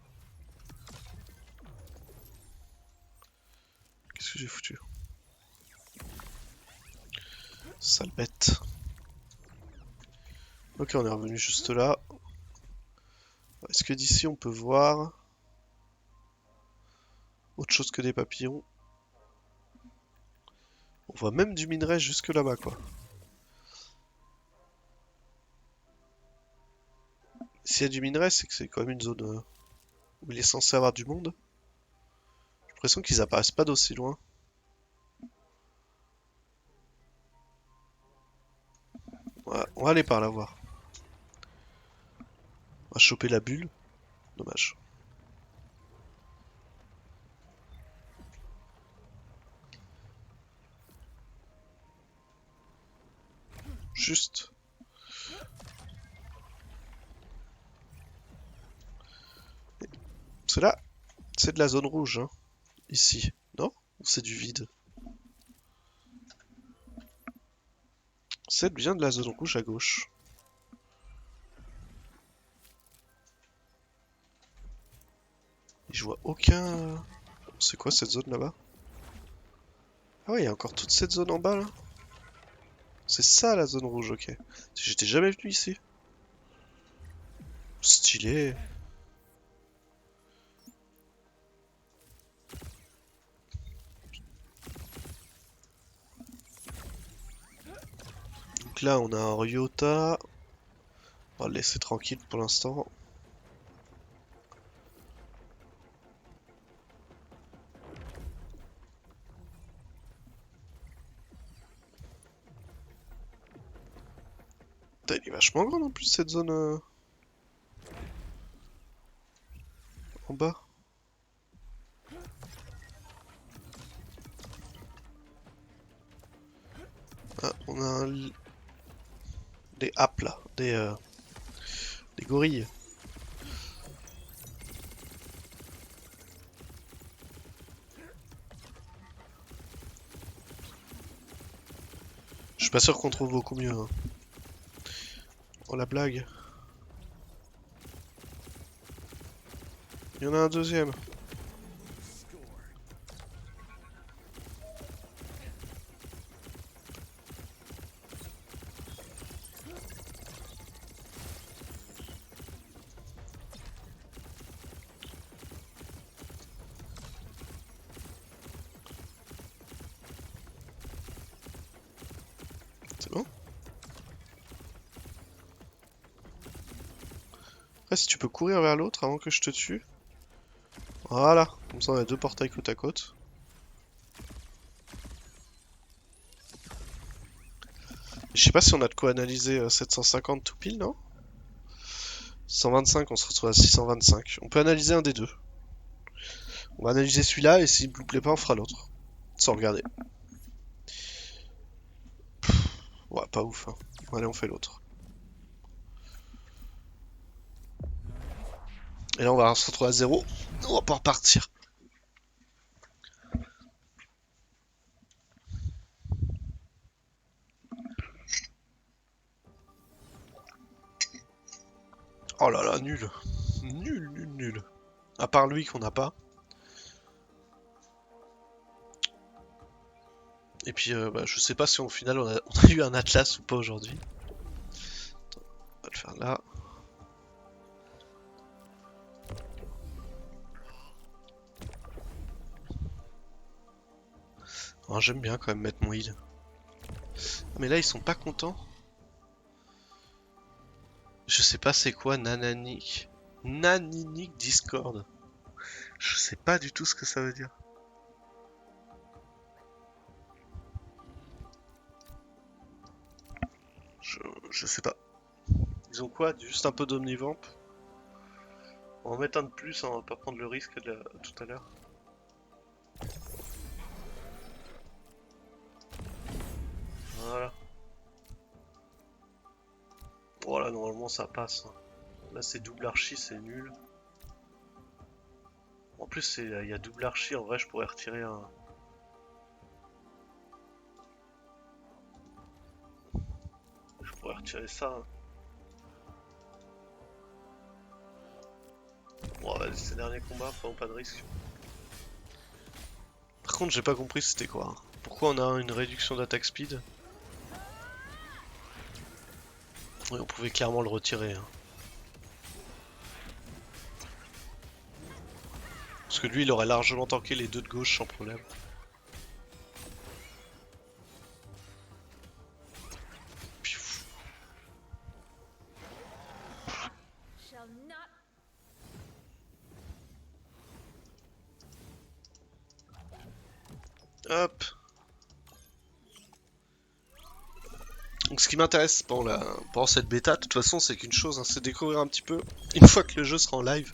Qu'est-ce que j'ai foutu? Sale bête. Ok, on est revenu juste là. Est-ce que d'ici on peut voir autre chose que des papillons? On voit même du minerai jusque là-bas, quoi. S'il y a du minerai, c'est que c'est quand même une zone où il est censé avoir du monde. J'ai l'impression qu'ils apparaissent pas d'aussi loin. On va aller par là voir. On va choper la bulle. Dommage. Juste. C'est là, c'est de la zone rouge, hein. Ici. Non? Ou c'est du vide? C'est bien de la zone rouge à gauche. Et je vois aucun... C'est quoi cette zone là-bas? Ah ouais, il y a encore toute cette zone en bas là. C'est ça la zone rouge, ok. J'étais jamais venu ici. Stylé. Donc là, on a un Ryota. On va le laisser tranquille pour l'instant. Putain, il est vachement grand en plus cette zone en bas. Ah, on a des apps là, des gorilles. Je suis pas sûr qu'on trouve beaucoup mieux, hein. Oh la blague. Il y en a un deuxième. C'est bon? Après, si tu peux courir vers l'autre avant que je te tue. Voilà, comme ça on a deux portails côte à côte. Je sais pas si on a de quoi analyser 750 tout pile, non? 125, on se retrouve à 625. On peut analyser un des deux. On va analyser celui-là et s'il nous plaît pas, on fera l'autre. Sans regarder. Ouais, pas ouf, hein. Allez, on fait l'autre. Et là, on va se retrouver à 0. On va pas repartir. Oh là là, nul. Nul, nul, nul. À part lui qu'on n'a pas. Et puis, bah, je sais pas si au final on a eu un Atlas ou pas aujourd'hui. On va le faire là. Ah, j'aime bien quand même mettre mon heal. Mais là, ils sont pas contents. Je sais pas c'est quoi Nananic. Naninic Discord. Je sais pas du tout ce que ça veut dire. Je sais pas. Ils ont quoi? Juste un peu d'omnivamp? On va en mettre un de plus, hein, on va pas prendre le risque de tout à l'heure. Voilà. Voilà, normalement ça passe. Là c'est double archi, c'est nul. En plus il y a double archi, en vrai je pourrais retirer un... Je pourrais retirer ça. Hein. Bon, vas-y, ces derniers combats, vraiment pas de risque. Par contre j'ai pas compris c'était quoi. Hein. Pourquoi on a une réduction d'attaque speed? Oui, on pouvait clairement le retirer. Hein. Parce que lui il aurait largement tanké les deux de gauche sans problème. Hop. Donc ce qui m'intéresse pendant cette bêta, de toute façon, c'est qu'une chose, hein, c'est découvrir un petit peu, une fois que le jeu sera en live,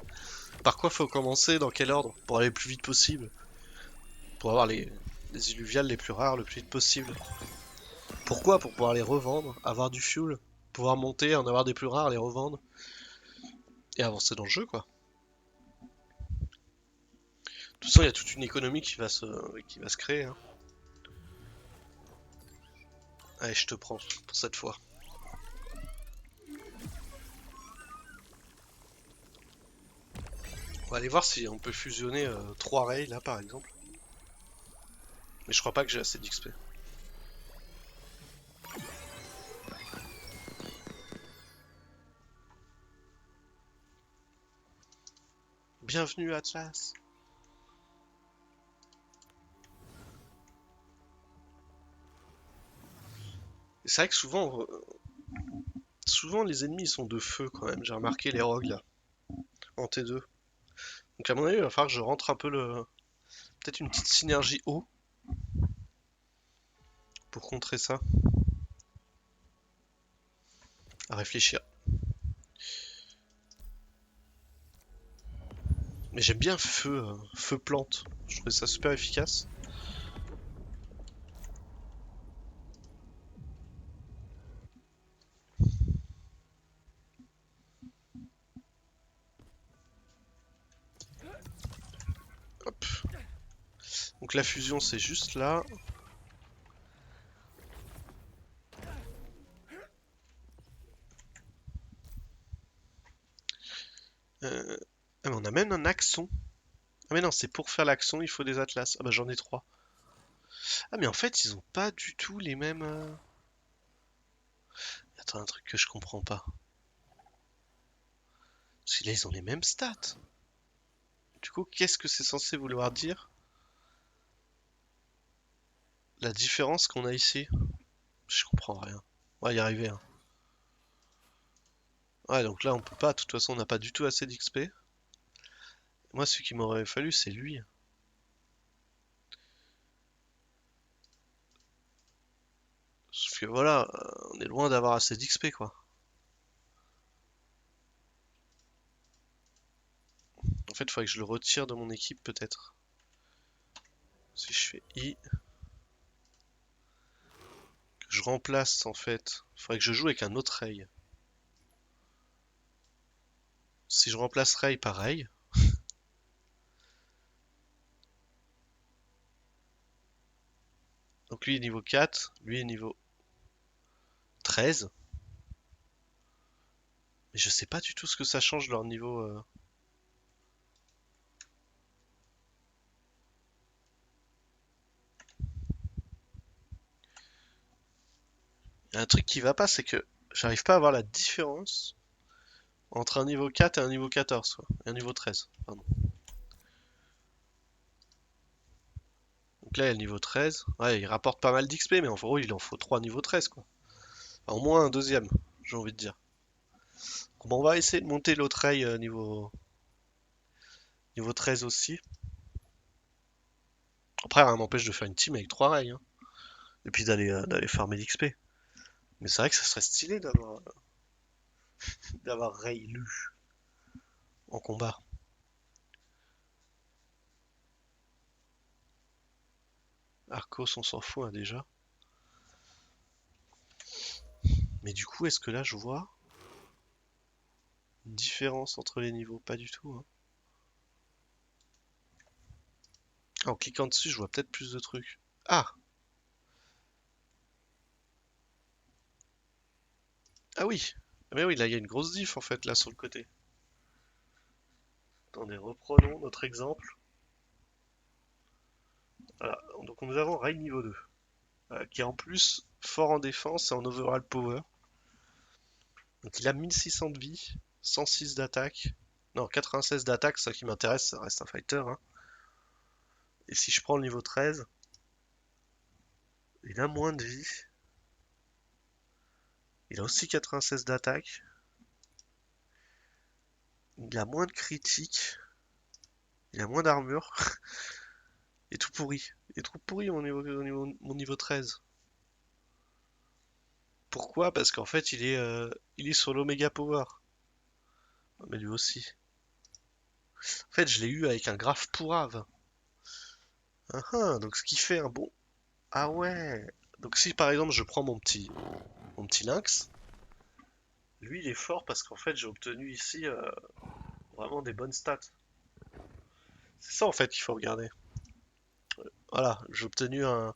par quoi faut commencer, dans quel ordre, pour aller le plus vite possible, pour avoir les illuviales les plus rares le plus vite possible. Pourquoi? Pour pouvoir les revendre, avoir du fuel, pouvoir monter, en avoir des plus rares, les revendre, et avancer dans le jeu, quoi. De toute façon, il y a toute une économie qui va se créer. Hein. Allez, je te prends pour cette fois. On va aller voir si on peut fusionner 3 rails là par exemple. Mais je crois pas que j'ai assez d'XP. Bienvenue Atlas. C'est vrai que souvent les ennemis ils sont de feu quand même. J'ai remarqué les rogues là, en T2. Donc à mon avis il va falloir que je rentre un peu le... Peut-être une petite synergie eau pour contrer ça. À réfléchir. Mais j'aime bien feu plante. Je trouvais ça super efficace. Hop. Donc la fusion c'est juste là. Ah mais on a même un axon. Ah mais non, c'est pour faire l'axon, il faut des atlas. Ah bah j'en ai 3. Ah mais en fait, ils ont pas du tout les mêmes... Attends, un truc que je comprends pas. Parce que là, ils ont les mêmes stats. Du coup, qu'est-ce que c'est censé vouloir dire? La différence qu'on a ici? Je comprends rien. On va y arriver. Hein. Ouais, donc là, on peut pas. De toute façon, on n'a pas du tout assez d'XP. Moi, ce qui m'aurait fallu, c'est lui. Sauf que voilà, on est loin d'avoir assez d'XP, quoi. En fait, il faudrait que je le retire de mon équipe, peut-être. Si je fais I... Que je remplace, en fait. Il faudrait que je joue avec un autre Ray. Si je remplace Ray par Ray... Donc lui est niveau 4, lui est niveau 13. Mais je sais pas du tout ce que ça change leur niveau... Il y a un truc qui va pas, c'est que j'arrive pas à voir la différence entre un niveau 4 et un niveau 14, quoi. Et un niveau 13, pardon. Donc là, il y a le niveau 13. Ouais, il rapporte pas mal d'XP, mais en gros, il en faut 3 niveau 13, quoi. Enfin, au moins un deuxième, j'ai envie de dire. Bon, on va essayer de monter l'autre rail niveau 13 aussi. Après, rien m'empêche de faire une team avec 3 rails, hein. Et puis d'aller farmer l'XP. Mais c'est vrai que ça serait stylé d'avoir Ray Lu en combat. Arcos, on s'en fout, hein, déjà. Mais du coup, est-ce que là, je vois une différence entre les niveaux? Pas du tout, hein. En cliquant dessus, je vois peut-être plus de trucs. Ah! Ah oui! Mais oui, là, il y a une grosse diff, en fait, là, sur le côté. Attendez, reprenons notre exemple. Voilà. Donc, nous avons Ray niveau 2, qui est en plus fort en défense et en overall power. Donc, il a 1600 de vie, 106 d'attaque. Non, 96 d'attaque, ça qui m'intéresse, ça reste un fighter, hein. Et si je prends le niveau 13, il a moins de vie. Il a aussi 96 d'attaque. Il a moins de critiques. Il a moins d'armure. Il est tout pourri. Il est trop pourri mon niveau 13. Pourquoi? Parce qu'en fait, il est sur l'Omega Power. Mais lui aussi. En fait, je l'ai eu avec un graphe pourrave. Ah, ah, donc ce qui fait un bon... Ah ouais. Donc si par exemple je prends mon petit lynx, lui il est fort parce qu'en fait j'ai obtenu ici vraiment des bonnes stats. C'est ça en fait qu'il faut regarder. Voilà, j'ai obtenu un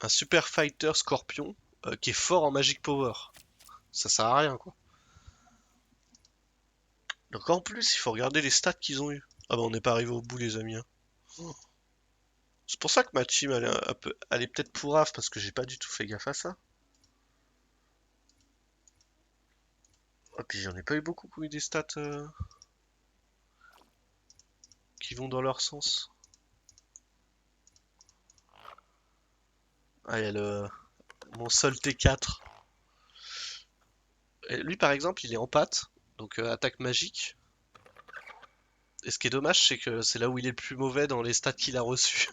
super fighter scorpion qui est fort en magic power. Ça sert à rien quoi. Donc en plus il faut regarder les stats qu'ils ont eu. Ah bah on n'est pas arrivé au bout les amis, hein. C'est pour ça que ma team elle est peut-être pourrave parce que j'ai pas du tout fait gaffe à ça. Et puis j'en ai pas eu beaucoup qui ont eu des stats qui vont dans leur sens. Ah il y a mon seul T4. Et lui par exemple il est en pâte, donc attaque magique. Et ce qui est dommage c'est que c'est là où il est le plus mauvais dans les stats qu'il a reçus.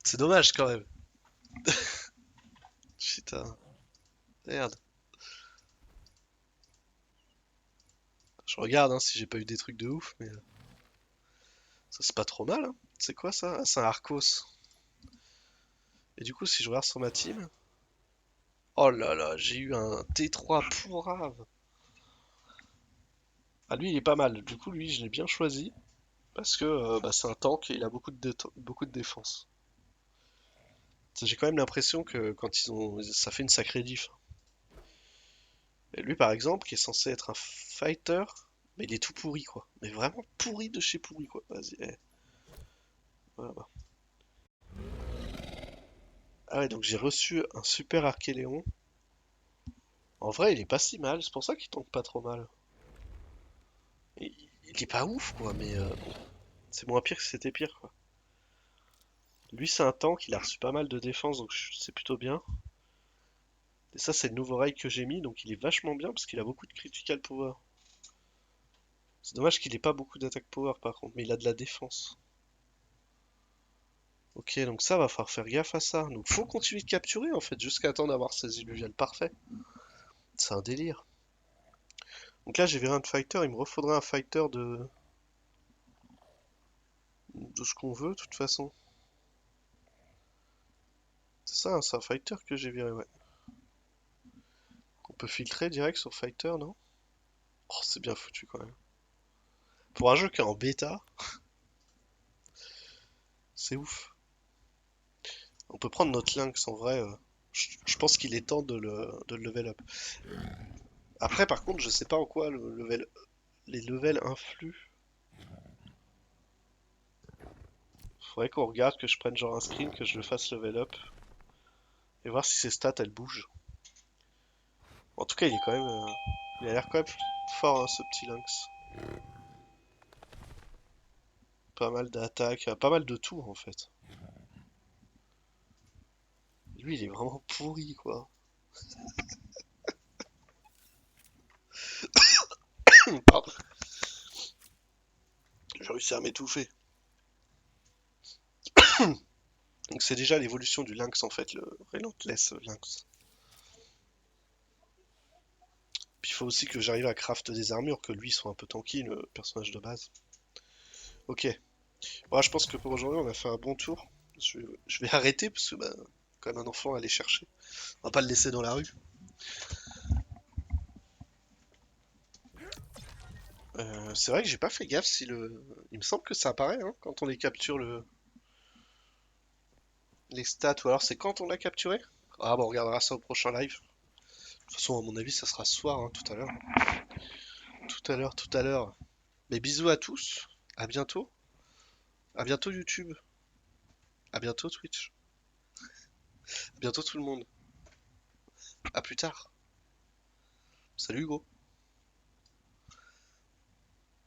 C'est dommage quand même. Putain, merde. Je regarde hein, si j'ai pas eu des trucs de ouf, mais ça c'est pas trop mal, hein. C'est quoi ça? Ah, c'est un Arcos. Et du coup, si je regarde sur ma team. Oh là là, j'ai eu un T3 pourrave. Ah, lui, il est pas mal. Du coup, lui, je l'ai bien choisi. Parce que bah, c'est un tank et il a beaucoup de défense. J'ai quand même l'impression que quand ils ont. Ça fait une sacrée diff. Et lui, par exemple, qui est censé être un fighter, mais il est tout pourri, quoi. Mais vraiment pourri de chez pourri, quoi. Vas-y, voilà. Ah ouais, donc j'ai reçu un super Archéléon. En vrai, il est pas si mal, c'est pour ça qu'il tombe pas trop mal. Il est pas ouf, quoi, mais bon, c'est moins pire que c'était pire, quoi. Lui, c'est un tank, il a reçu pas mal de défense, donc c'est plutôt bien. Et ça, c'est le nouveau rail que j'ai mis, donc il est vachement bien parce qu'il a beaucoup de critical power. C'est dommage qu'il ait pas beaucoup d'attaque power par contre, mais il a de la défense. Ok, donc ça va falloir faire gaffe à ça. Donc faut continuer de capturer en fait, jusqu'à temps d'avoir ces illusions parfaits. C'est un délire. Donc là, j'ai viré un fighter, il me refaudrait un fighter de ce qu'on veut, de toute façon. C'est ça, hein, c'est un fighter que j'ai viré, ouais. On peut filtrer direct sur fighter, non? Oh, c'est bien foutu quand même. Pour un jeu qui est en bêta, c'est ouf. On peut prendre notre lynx en vrai. Je pense qu'il est temps de le level up. Après, par contre, je sais pas en quoi les levels influent. Faudrait qu'on regarde, que je prenne genre un screen, que je le fasse level up. Et voir si ses stats elles bougent. En tout cas, il est quand même. Il a l'air quand même fort, hein, ce petit lynx. pas mal d'attaques, pas mal de tout en fait. Lui, il est vraiment pourri, quoi. Pardon, j'ai réussi à m'étouffer. Donc c'est déjà l'évolution du lynx en fait, le Relentless lynx. Puis il faut aussi que j'arrive à craft des armures, que lui soit un peu tanky, le personnage de base. Ok. Bon, je pense que pour aujourd'hui on a fait un bon tour. Je vais arrêter parce que bah, quand même un enfant à aller chercher. On va pas le laisser dans la rue. C'est vrai que j'ai pas fait gaffe si le. Il me semble que ça apparaît hein, quand on les capture les stats, ou alors c'est quand on l'a capturé? Ah bon, on regardera ça au prochain live. De toute façon, à mon avis, ça sera ce soir, hein, tout à l'heure. Tout à l'heure, tout à l'heure. Mais bisous à tous. À bientôt. À bientôt YouTube. À bientôt Twitch. À bientôt tout le monde. À plus tard. Salut Hugo.